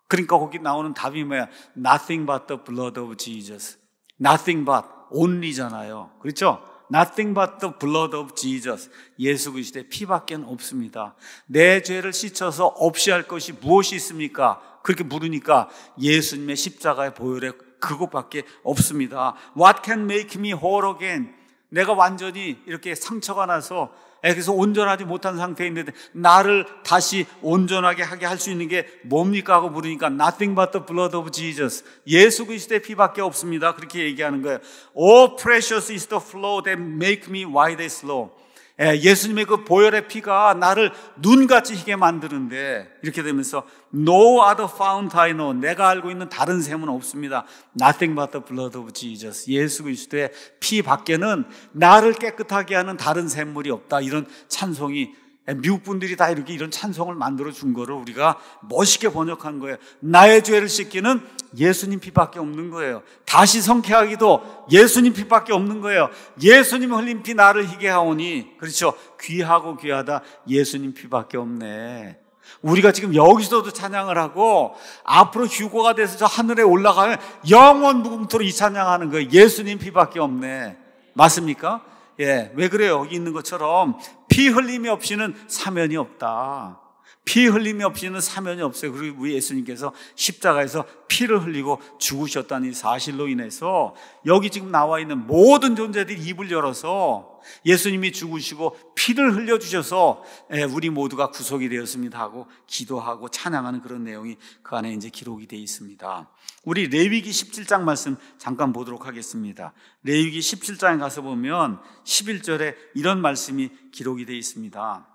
그러니까 거기 나오는 답이 뭐야? Nothing but the blood of Jesus. Nothing but, only잖아요. 그렇죠? Nothing but the blood of Jesus. 예수 그리스도의 피밖에 없습니다. 내 죄를 씻어서 없이 할 것이 무엇이 있습니까? 그렇게 물으니까 예수님의 십자가의 보혈에 그것밖에 없습니다. What can make me whole again? 내가 완전히 이렇게 상처가 나서 그래서 온전하지 못한 상태인데 나를 다시 온전하게 하게 할 수 있는 게 뭡니까? 하고 물으니까 Nothing but the blood of Jesus. 예수 그리스도의 피밖에 없습니다. 그렇게 얘기하는 거예요. Oh, precious is the flow that make me white as snow. 예수님의 그 보혈의 피가 나를 눈같이 희게 만드는데, 이렇게 되면서 No other fount I know. 내가 알고 있는 다른 샘은 없습니다. Nothing but the blood of Jesus. 예수 그리스도의 피 밖에는 나를 깨끗하게 하는 다른 샘물이 없다. 이런 찬송이, 미국 분들이 다 이렇게 이런 찬송을 만들어 준 거를 우리가 멋있게 번역한 거예요. 나의 죄를 씻기는 예수님 피밖에 없는 거예요. 다시 성케하기도 예수님 피밖에 없는 거예요. 예수님 흘린 피 나를 희게 하오니, 그렇죠? 귀하고 귀하다. 예수님 피밖에 없네. 우리가 지금 여기서도 찬양을 하고 앞으로 휴거가 돼서 저 하늘에 올라가면 영원 무궁토록 이 찬양하는 거예요. 예수님 피밖에 없네. 맞습니까? 예, 왜 그래요? 여기 있는 것처럼 피 흘림이 없이는 사면이 없다. 피 흘림이 없이는 사면이 없어요. 그리고 우리 예수님께서 십자가에서 피를 흘리고 죽으셨다는 이 사실로 인해서 여기 지금 나와 있는 모든 존재들이 입을 열어서 예수님이 죽으시고 피를 흘려주셔서 우리 모두가 구속이 되었습니다 하고 기도하고 찬양하는 그런 내용이 그 안에 이제 기록이 되어 있습니다. 우리 레위기 17장 말씀 잠깐 보도록 하겠습니다. 레위기 17장에 가서 보면 11절에 이런 말씀이 기록이 되어 있습니다.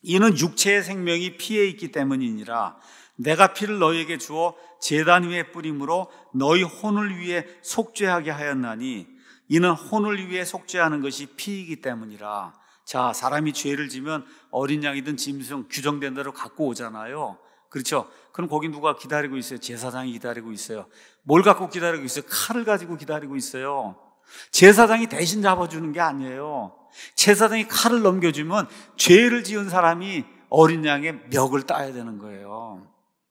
이는 육체의 생명이 피에 있기 때문이니라. 내가 피를 너희에게 주어 제단 위에 뿌림으로 너희 혼을 위해 속죄하게 하였나니 이는 혼을 위해 속죄하는 것이 피이기 때문이라. 자, 사람이 죄를 지면 어린 양이든 짐승 규정된 대로 갖고 오잖아요. 그렇죠? 그럼 거기 누가 기다리고 있어요? 제사장이 기다리고 있어요. 뭘 갖고 기다리고 있어요? 칼을 가지고 기다리고 있어요. 제사장이 대신 잡아주는 게 아니에요. 제사장이 칼을 넘겨주면 죄를 지은 사람이 어린 양의 멱을 따야 되는 거예요.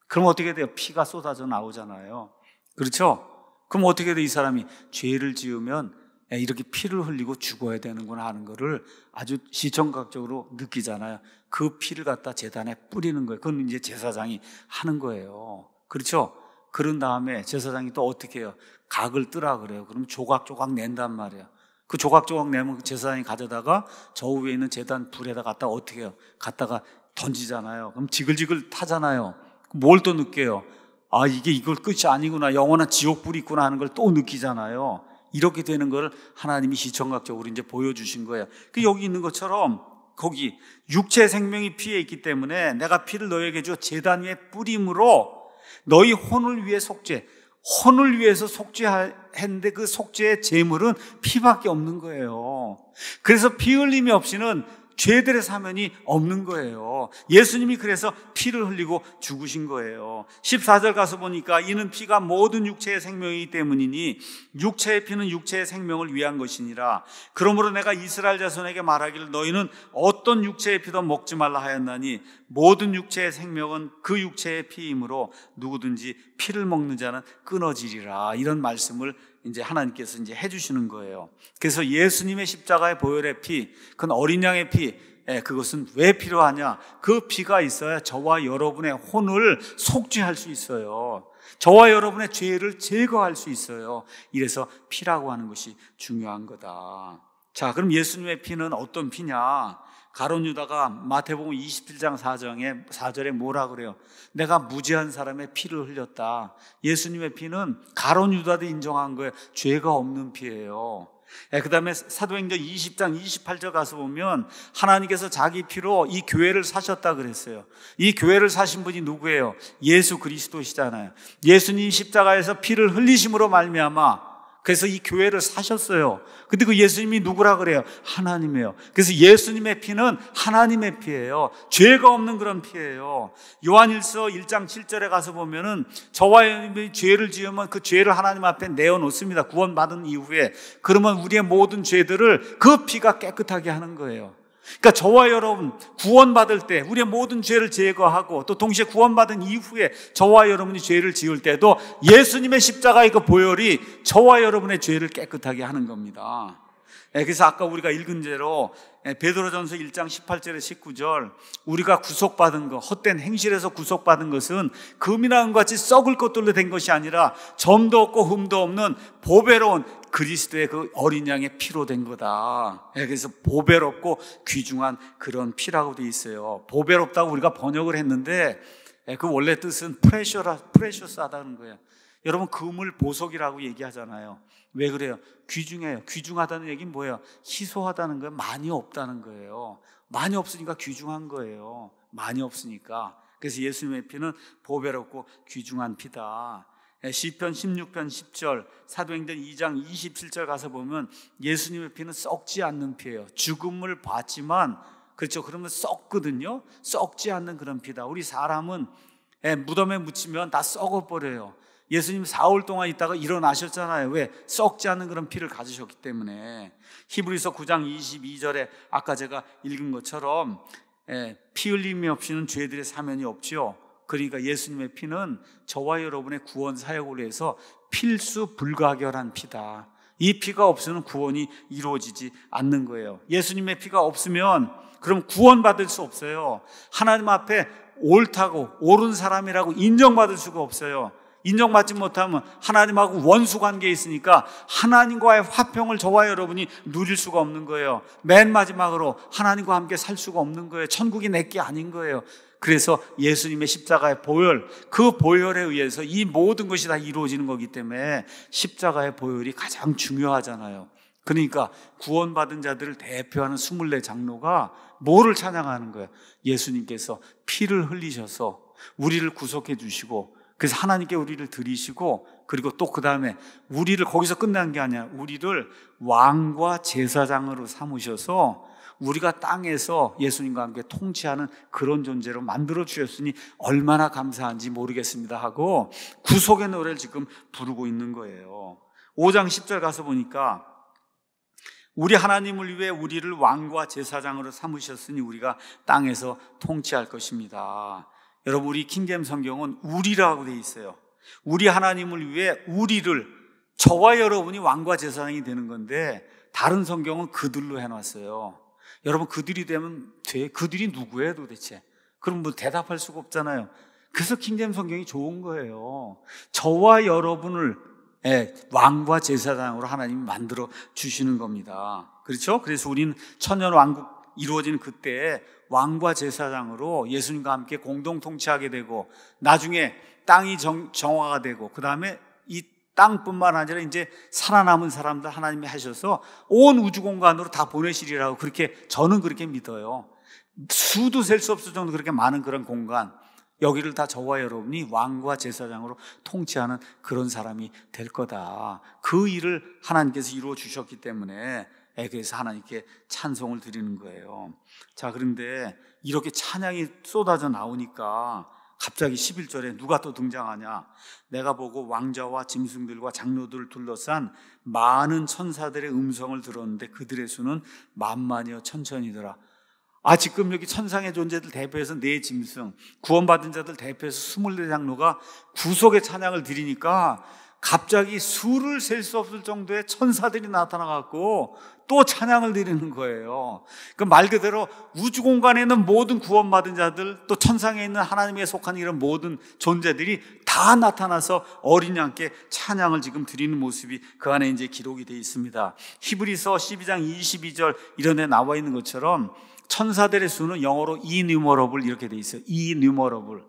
그럼 어떻게 돼요? 피가 쏟아져 나오잖아요. 그렇죠? 그럼 어떻게 돼요? 이 사람이 죄를 지으면 이렇게 피를 흘리고 죽어야 되는구나 하는 거를 아주 시청각적으로 느끼잖아요. 그 피를 갖다 제단에 뿌리는 거예요. 그건 이제 제사장이 하는 거예요. 그렇죠? 그런 다음에 제사장이 또 어떻게 해요? 각을 뜨라 그래요. 그럼 조각조각 낸단 말이에요. 그 조각조각 내면 그 제사장이 가져다가 저 위에 있는 제단 불에다 갖다가 어떻게 해요? 갖다가 던지잖아요. 그럼 지글지글 타잖아요. 뭘 또 느껴요? 아, 이게 이걸 끝이 아니구나, 영원한 지옥불이 있구나 하는 걸 또 느끼잖아요. 이렇게 되는 걸 하나님이 시청각적으로 이제 보여주신 거예요. 그 여기 있는 것처럼 거기 육체 생명이 피에 있기 때문에 내가 피를 너에게 줘 제단 위에 뿌림으로 너희 혼을 위해 속죄, 혼을 위해서 속죄했는데 그 속죄의 제물은 피밖에 없는 거예요. 그래서 피 흘림이 없이는 죄들의 사면이 없는 거예요. 예수님이 그래서 피를 흘리고 죽으신 거예요. 14절 가서 보니까 이는 피가 모든 육체의 생명이기 때문이니 육체의 피는 육체의 생명을 위한 것이니라. 그러므로 내가 이스라엘 자손에게 말하기를 너희는 어떤 육체의 피도 먹지 말라 하였나니 모든 육체의 생명은 그 육체의 피이므로 누구든지 피를 먹는 자는 끊어지리라. 이런 말씀을 이제 하나님께서 이제 해주시는 거예요. 그래서 예수님의 십자가의 보혈의 피, 그건 어린 양의 피, 그것은 왜 필요하냐? 그 피가 있어야 저와 여러분의 혼을 속죄할 수 있어요. 저와 여러분의 죄를 제거할 수 있어요. 이래서 피라고 하는 것이 중요한 거다. 자, 그럼 예수님의 피는 어떤 피냐? 가룟 유다가 마태복음 27장 4절에 뭐라 그래요? 내가 무죄한 사람의 피를 흘렸다. 예수님의 피는 가룟 유다도 인정한 거예요. 죄가 없는 피예요. 그 다음에 사도행전 20장 28절 가서 보면 하나님께서 자기 피로 이 교회를 사셨다 그랬어요. 이 교회를 사신 분이 누구예요? 예수 그리스도시잖아요. 예수님 십자가에서 피를 흘리심으로 말미암아 그래서 이 교회를 사셨어요. 근데 그 예수님이 누구라 그래요? 하나님이에요. 그래서 예수님의 피는 하나님의 피예요. 죄가 없는 그런 피예요. 요한일서 1장 7절에 가서 보면은 저와 여러분이 죄를 지으면 그 죄를 하나님 앞에 내어놓습니다. 구원받은 이후에. 그러면 우리의 모든 죄들을 그 피가 깨끗하게 하는 거예요. 그러니까 저와 여러분 구원받을 때 우리의 모든 죄를 제거하고 또 동시에 구원받은 이후에 저와 여러분이 죄를 지을 때도 예수님의 십자가의 그 보혈이 저와 여러분의 죄를 깨끗하게 하는 겁니다. 그래서 아까 우리가 읽은 대로 베드로전서 1장 18절에 19절 우리가 구속받은 것, 헛된 행실에서 구속받은 것은 금이나 은같이 썩을 것들로 된 것이 아니라 점도 없고 흠도 없는 보배로운 그리스도의 그 어린 양의 피로 된 거다. 그래서 보배롭고 귀중한 그런 피라고 돼 있어요. 보배롭다고 우리가 번역을 했는데 그 원래 뜻은 프레셔스하다는 거예요. 여러분 금을 보석이라고 얘기하잖아요. 왜 그래요? 귀중해요. 귀중하다는 얘기는 뭐예요? 희소하다는 거예요. 많이 없다는 거예요. 많이 없으니까 귀중한 거예요. 많이 없으니까. 그래서 예수님의 피는 보배롭고 귀중한 피다. 시편 16편 10절, 사도행전 2장 27절 가서 보면 예수님의 피는 썩지 않는 피예요. 죽음을 봤지만 그렇죠. 그러면 썩거든요. 썩지 않는 그런 피다. 우리 사람은 무덤에 묻히면 다 썩어버려요. 예수님 4월 동안 있다가 일어나셨잖아요. 왜? 썩지 않는 그런 피를 가지셨기 때문에. 히브리서 9장 22절에 아까 제가 읽은 것처럼 피 흘림이 없이는 죄들의 사면이 없지요. 그러니까 예수님의 피는 저와 여러분의 구원 사역을 위해서 필수 불가결한 피다. 이 피가 없으면 구원이 이루어지지 않는 거예요. 예수님의 피가 없으면 그럼 구원받을 수 없어요. 하나님 앞에 옳다고 옳은 사람이라고 인정받을 수가 없어요. 인정받지 못하면 하나님하고 원수 관계에 있으니까 하나님과의 화평을 저와 여러분이 누릴 수가 없는 거예요. 맨 마지막으로 하나님과 함께 살 수가 없는 거예요. 천국이 내게 아닌 거예요. 그래서 예수님의 십자가의 보혈, 그 보혈에 의해서 이 모든 것이 다 이루어지는 거기 때문에 십자가의 보혈이 가장 중요하잖아요. 그러니까 구원받은 자들을 대표하는 24장로가 뭐를 찬양하는 거예요? 예수님께서 피를 흘리셔서 우리를 구속해 주시고 그래서 하나님께 우리를 드리시고 그리고 또 그 다음에 우리를 거기서 끝난 게 아니라 우리를 왕과 제사장으로 삼으셔서 우리가 땅에서 예수님과 함께 통치하는 그런 존재로 만들어 주셨으니 얼마나 감사한지 모르겠습니다 하고 구속의 노래를 지금 부르고 있는 거예요. 5장 10절 가서 보니까 우리 하나님을 위해 우리를 왕과 제사장으로 삼으셨으니 우리가 땅에서 통치할 것입니다. 여러분 우리 킹제임 성경은 우리라고 돼 있어요. 우리 하나님을 위해 우리를 저와 여러분이 왕과 제사장이 되는 건데 다른 성경은 그들로 해놨어요. 여러분 그들이 되면 돼? 그들이 누구예요 도대체? 그럼 뭐 대답할 수가 없잖아요. 그래서 킹제임스 성경이 좋은 거예요. 저와 여러분을 왕과 제사장으로 하나님이 만들어 주시는 겁니다. 그렇죠? 그래서 우리는 천년 왕국 이루어지는 그때 왕과 제사장으로 예수님과 함께 공동 통치하게 되고, 나중에 땅이 정화가 되고, 그 다음에 이 땅뿐만 아니라 이제 살아남은 사람들 하나님이 하셔서 온 우주 공간으로 다 보내시리라고, 그렇게 저는 그렇게 믿어요. 수도 셀 수 없을 정도 그렇게 많은 그런 공간, 여기를 다 저와 여러분이 왕과 제사장으로 통치하는 그런 사람이 될 거다. 그 일을 하나님께서 이루어 주셨기 때문에 그래서 하나님께 찬송을 드리는 거예요. 자, 그런데 이렇게 찬양이 쏟아져 나오니까 갑자기 11절에 누가 또 등장하냐? 내가 보고 왕자와 짐승들과 장로들을 둘러싼 많은 천사들의 음성을 들었는데 그들의 수는 만만이여 천천이더라. 지금 여기 천상의 존재들 대표해서 네 짐승, 구원받은 자들 대표해서 24장로가 구속의 찬양을 드리니까 갑자기 수를 셀 수 없을 정도의 천사들이 나타나갖고 또 찬양을 드리는 거예요. 그 말 그대로 우주 공간에 있는 모든 구원받은 자들, 또 천상에 있는 하나님에 속한 이런 모든 존재들이 다 나타나서 어린 양께 찬양을 지금 드리는 모습이 그 안에 이제 기록이 되어 있습니다. 히브리서 12장 22절 이런 데 나와 있는 것처럼 천사들의 수는 영어로 innumerable 이렇게 돼 있어요. innumerable.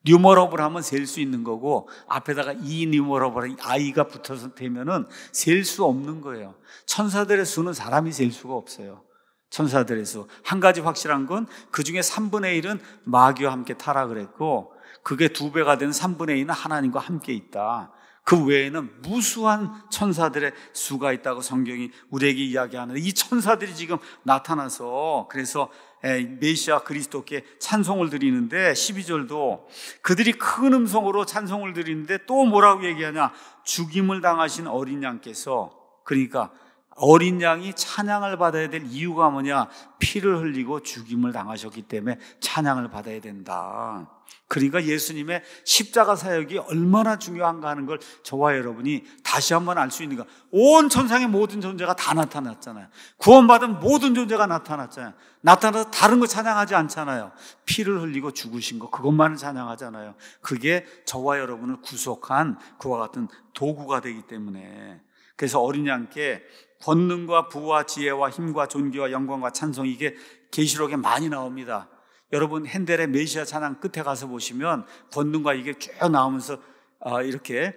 numerable 하면 셀 수 있는 거고, 앞에다가 innumerable i가 붙어서 되면은 셀 수 없는 거예요. 천사들의 수는 사람이 셀 수가 없어요. 천사들의 수. 한 가지 확실한 건 그 중에 3분의 1은 마귀와 함께 타락을 했고, 그게 2배가 되는 3분의 1은 하나님과 함께 있다. 그 외에는 무수한 천사들의 수가 있다고 성경이 우리에게 이야기하는데, 이 천사들이 지금 나타나서 그래서 메시아 그리스도께 찬송을 드리는데, 12절도 그들이 큰 음성으로 찬송을 드리는데 또 뭐라고 얘기하냐? 죽임을 당하신 어린 양께서, 그러니까 어린 양이 찬양을 받아야 될 이유가 뭐냐? 피를 흘리고 죽임을 당하셨기 때문에 찬양을 받아야 된다. 그러니까 예수님의 십자가 사역이 얼마나 중요한가 하는 걸 저와 여러분이 다시 한번 알 수 있는가. 온 천상의 모든 존재가 다 나타났잖아요. 구원받은 모든 존재가 나타났잖아요. 나타나서 다른 거 찬양하지 않잖아요. 피를 흘리고 죽으신 거, 그것만을 찬양하잖아요. 그게 저와 여러분을 구속한 그와 같은 도구가 되기 때문에, 그래서 어린 양께 권능과 부와 지혜와 힘과 존귀와 영광과 찬송, 이게 계시록에 많이 나옵니다. 여러분 핸델의 메시아 찬양 끝에 가서 보시면 권능과 이게 쭉 나오면서 이렇게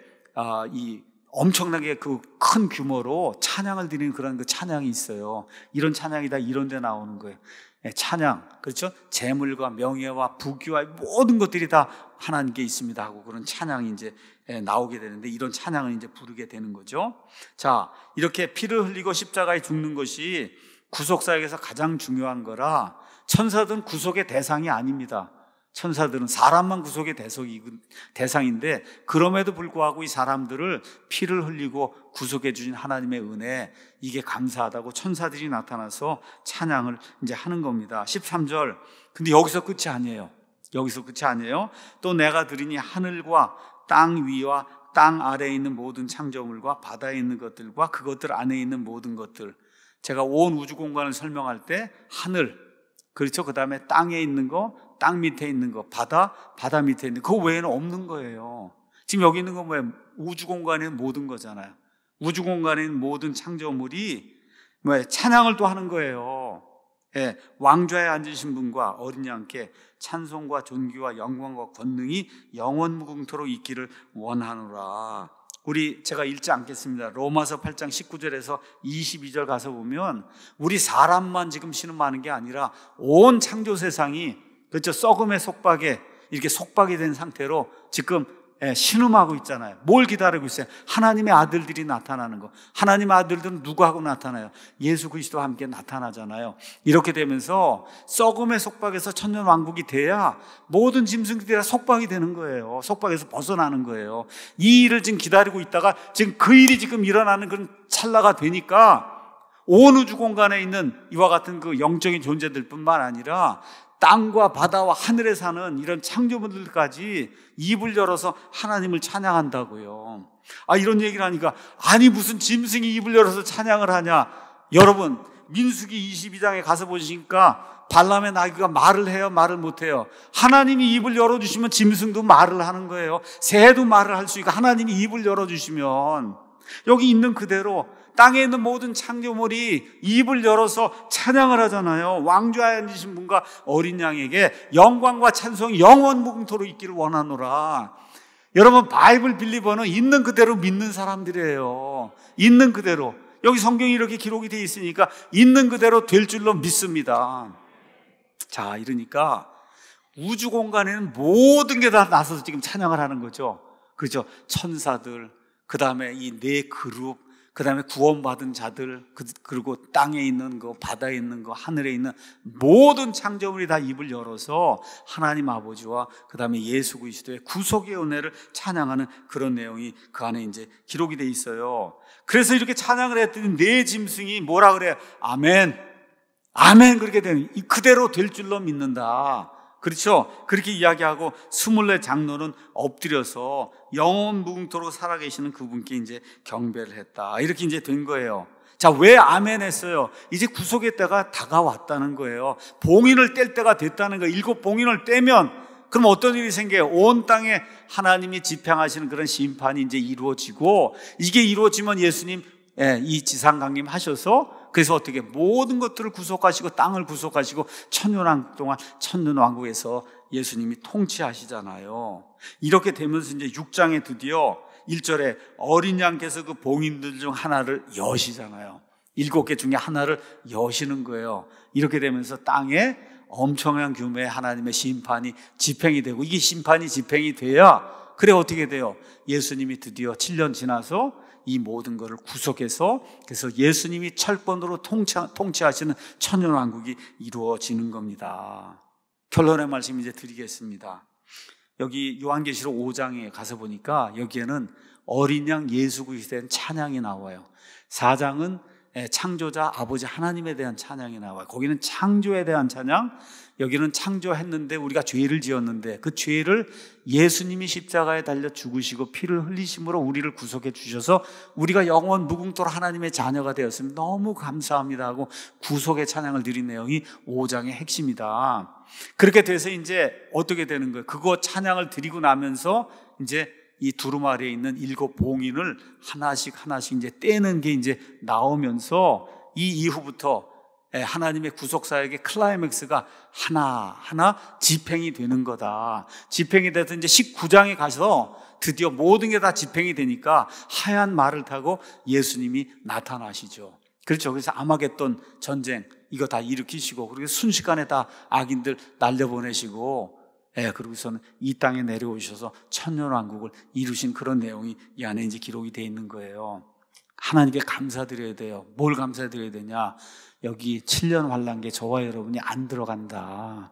이 엄청나게 그 큰 규모로 찬양을 드리는 그런 그 찬양이 있어요. 이런 찬양이 다 이런 데 나오는 거예요. 찬양, 그렇죠? 재물과 명예와 부귀와 모든 것들이 다 하나님께 있습니다 하고 그런 찬양이 이제 나오게 되는데, 이런 찬양을 이제 부르게 되는 거죠. 자, 이렇게 피를 흘리고 십자가에 죽는 것이 구속사역에서 가장 중요한 거라, 천사들은 구속의 대상이 아닙니다. 천사들은 사람만 구속의 대상인데, 그럼에도 불구하고 이 사람들을 피를 흘리고 구속해 주신 하나님의 은혜, 이게 감사하다고 천사들이 나타나서 찬양을 이제 하는 겁니다. 13절. 근데 여기서 끝이 아니에요. 여기서 끝이 아니에요. 또 내가 들으니 하늘과 땅 위와 땅 아래에 있는 모든 창조물과 바다에 있는 것들과 그것들 안에 있는 모든 것들. 제가 온 우주 공간을 설명할 때 하늘, 그렇죠? 그 다음에 땅에 있는 거, 땅 밑에 있는 거, 바다 밑에 있는 거, 그 외에는 없는 거예요. 지금 여기 있는 건 뭐예요? 우주 공간에 있는 모든 거잖아요. 우주 공간에 있는 모든 창조물이 뭐예요? 찬양을 또 하는 거예요. 왕좌에 앉으신 분과 어린 양께 찬송과 존귀와 영광과 권능이 영원 무궁토록 있기를 원하노라. 제가 읽지 않겠습니다. 로마서 8장 19절에서 22절 가서 보면, 우리 사람만 지금 신음하는 게 아니라 온 창조 세상이, 그렇죠, 썩음의 속박에 이렇게 속박이 된 상태로 지금 신음하고 있잖아요. 뭘 기다리고 있어요? 하나님의 아들들이 나타나는 거. 하나님의 아들들은 누구하고 나타나요? 예수 그리스도와 함께 나타나잖아요. 이렇게 되면서 썩음의 속박에서 천년왕국이 돼야 모든 짐승들이 다 속박이 되는 거예요. 속박에서 벗어나는 거예요. 이 일을 지금 기다리고 있다가 지금 그 일이 지금 일어나는 그런 찰나가 되니까 온 우주 공간에 있는 이와 같은 그 영적인 존재들 뿐만 아니라 땅과 바다와 하늘에 사는 이런 창조물들까지 입을 열어서 하나님을 찬양한다고요. 이런 얘기를 하니까, 아니 무슨 짐승이 입을 열어서 찬양을 하냐. 여러분 민수기 22장에 가서 보시니까 발람의 나귀가 말을 해요? 말을 못해요? 하나님이 입을 열어주시면 짐승도 말을 하는 거예요. 새도 말을 할 수 있고 하나님이 입을 열어주시면 여기 있는 그대로 땅에 있는 모든 창조물이 입을 열어서 찬양을 하잖아요. 왕좌에 앉으신 분과 어린 양에게 영광과 찬송이 영원 무궁토록 있기를 원하노라. 여러분, 바이블 빌리버는 있는 그대로 믿는 사람들이에요. 있는 그대로. 여기 성경이 이렇게 기록이 되어 있으니까 있는 그대로 될 줄로 믿습니다. 자, 이러니까 우주 공간에는 모든 게 다 나서서 지금 찬양을 하는 거죠. 그렇죠? 천사들, 그 다음에 이 네 그룹, 그 다음에 구원받은 자들, 그리고 땅에 있는 거, 바다에 있는 거, 하늘에 있는 모든 창조물이 다 입을 열어서 하나님 아버지와 그 다음에 예수 그리스도의 구속의 은혜를 찬양하는 그런 내용이 그 안에 이제 기록이 돼 있어요. 그래서 이렇게 찬양을 했더니 네 짐승이 뭐라 그래요? 아멘, 아멘. 그렇게 되는, 그대로 될 줄로 믿는다. 그렇죠? 그렇게 이야기하고 24 장로는 엎드려서 영원 무궁토록 살아계시는 그분께 이제 경배를 했다. 이렇게 이제 된 거예요. 자, 왜 아멘 했어요? 이제 구속의 때가 다가왔다는 거예요. 봉인을 뗄 때가 됐다는 거예요. 7 봉인을 떼면 그럼 어떤 일이 생겨요? 온 땅에 하나님이 집행하시는 그런 심판이 이제 이루어지고, 이게 이루어지면 예수님 이 지상 강림하셔서 그래서 어떻게 모든 것들을 구속하시고 땅을 구속하시고 천년왕국 동안 천년왕국에서 예수님이 통치하시잖아요. 이렇게 되면서 이제 6장에 드디어 1절에 어린 양께서 그 봉인들 중 하나를 여시잖아요. 7개 중에 하나를 여시는 거예요. 이렇게 되면서 땅에 엄청난 규모의 하나님의 심판이 집행이 되고, 이게 심판이 집행이 돼야 그래 어떻게 돼요? 예수님이 드디어 7년 지나서 이 모든 것을 구속해서 그래서 예수님이 철권으로 통치하시는 천년왕국이 이루어지는 겁니다. 결론의 말씀 이제 드리겠습니다. 여기 요한계시록 5장에 가서 보니까 여기에는 어린 양 예수 그리스도에 대한 찬양이 나와요. 4장은 창조자 아버지 하나님에 대한 찬양이 나와요. 거기는 창조에 대한 찬양, 여기는 창조했는데 우리가 죄를 지었는데 그 죄를 예수님이 십자가에 달려 죽으시고 피를 흘리심으로 우리를 구속해 주셔서 우리가 영원 무궁토록 하나님의 자녀가 되었으면 너무 감사합니다 하고 구속의 찬양을 드린 내용이 5장의 핵심이다. 그렇게 돼서 이제 어떻게 되는 거예요? 그거 찬양을 드리고 나면서 이제 이 두루마리에 있는 7 봉인을 하나씩 이제 떼는 게 이제 나오면서 이 이후부터 하나님의 구속사역의 클라이맥스가 하나하나 집행이 되는 거다. 집행이 돼서 이제 19장에 가서 드디어 모든 게 다 집행이 되니까 하얀 말을 타고 예수님이 나타나시죠. 그렇죠. 그래서 아마겟돈 전쟁 이거 다 일으키시고, 그리고 순식간에 다 악인들 날려보내시고, 그러고서는 이 땅에 내려오셔서 천년왕국을 이루신 그런 내용이 이 안에 이제 기록이 되어 있는 거예요. 하나님께 감사드려야 돼요. 뭘 감사드려야 되냐? 여기 7년 환란기에 저와 여러분이 안 들어간다.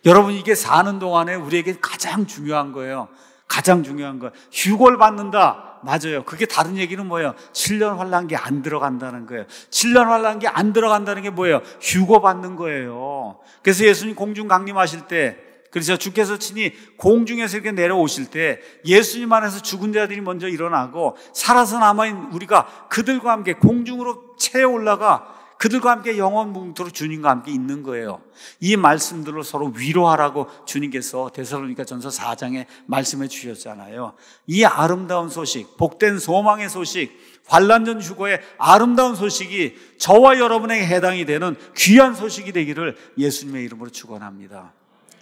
여러분, 이게 사는 동안에 우리에게 가장 중요한 거예요. 가장 중요한 거. 휴고를 받는다. 맞아요. 그게 다른 얘기는 뭐예요? 7년 환란기에 안 들어간다는 거예요. 7년 환란기에 안 들어간다는 게 뭐예요? 휴고 받는 거예요. 그래서 예수님 공중 강림하실 때, 그래서 주께서 친히 공중에서 이렇게 내려오실 때 예수님 안에서 죽은 자들이 먼저 일어나고 살아서 남아있는 우리가 그들과 함께 공중으로 채 올라가 그들과 함께 영원 무궁토록 주님과 함께 있는 거예요. 이 말씀들로 서로 위로하라고 주님께서 데살로니가 전서 4장에 말씀해 주셨잖아요. 이 아름다운 소식, 복된 소망의 소식, 환란전 휴거의 아름다운 소식이 저와 여러분에게 해당이 되는 귀한 소식이 되기를 예수님의 이름으로 축원합니다.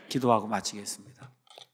기도하고 마치겠습니다.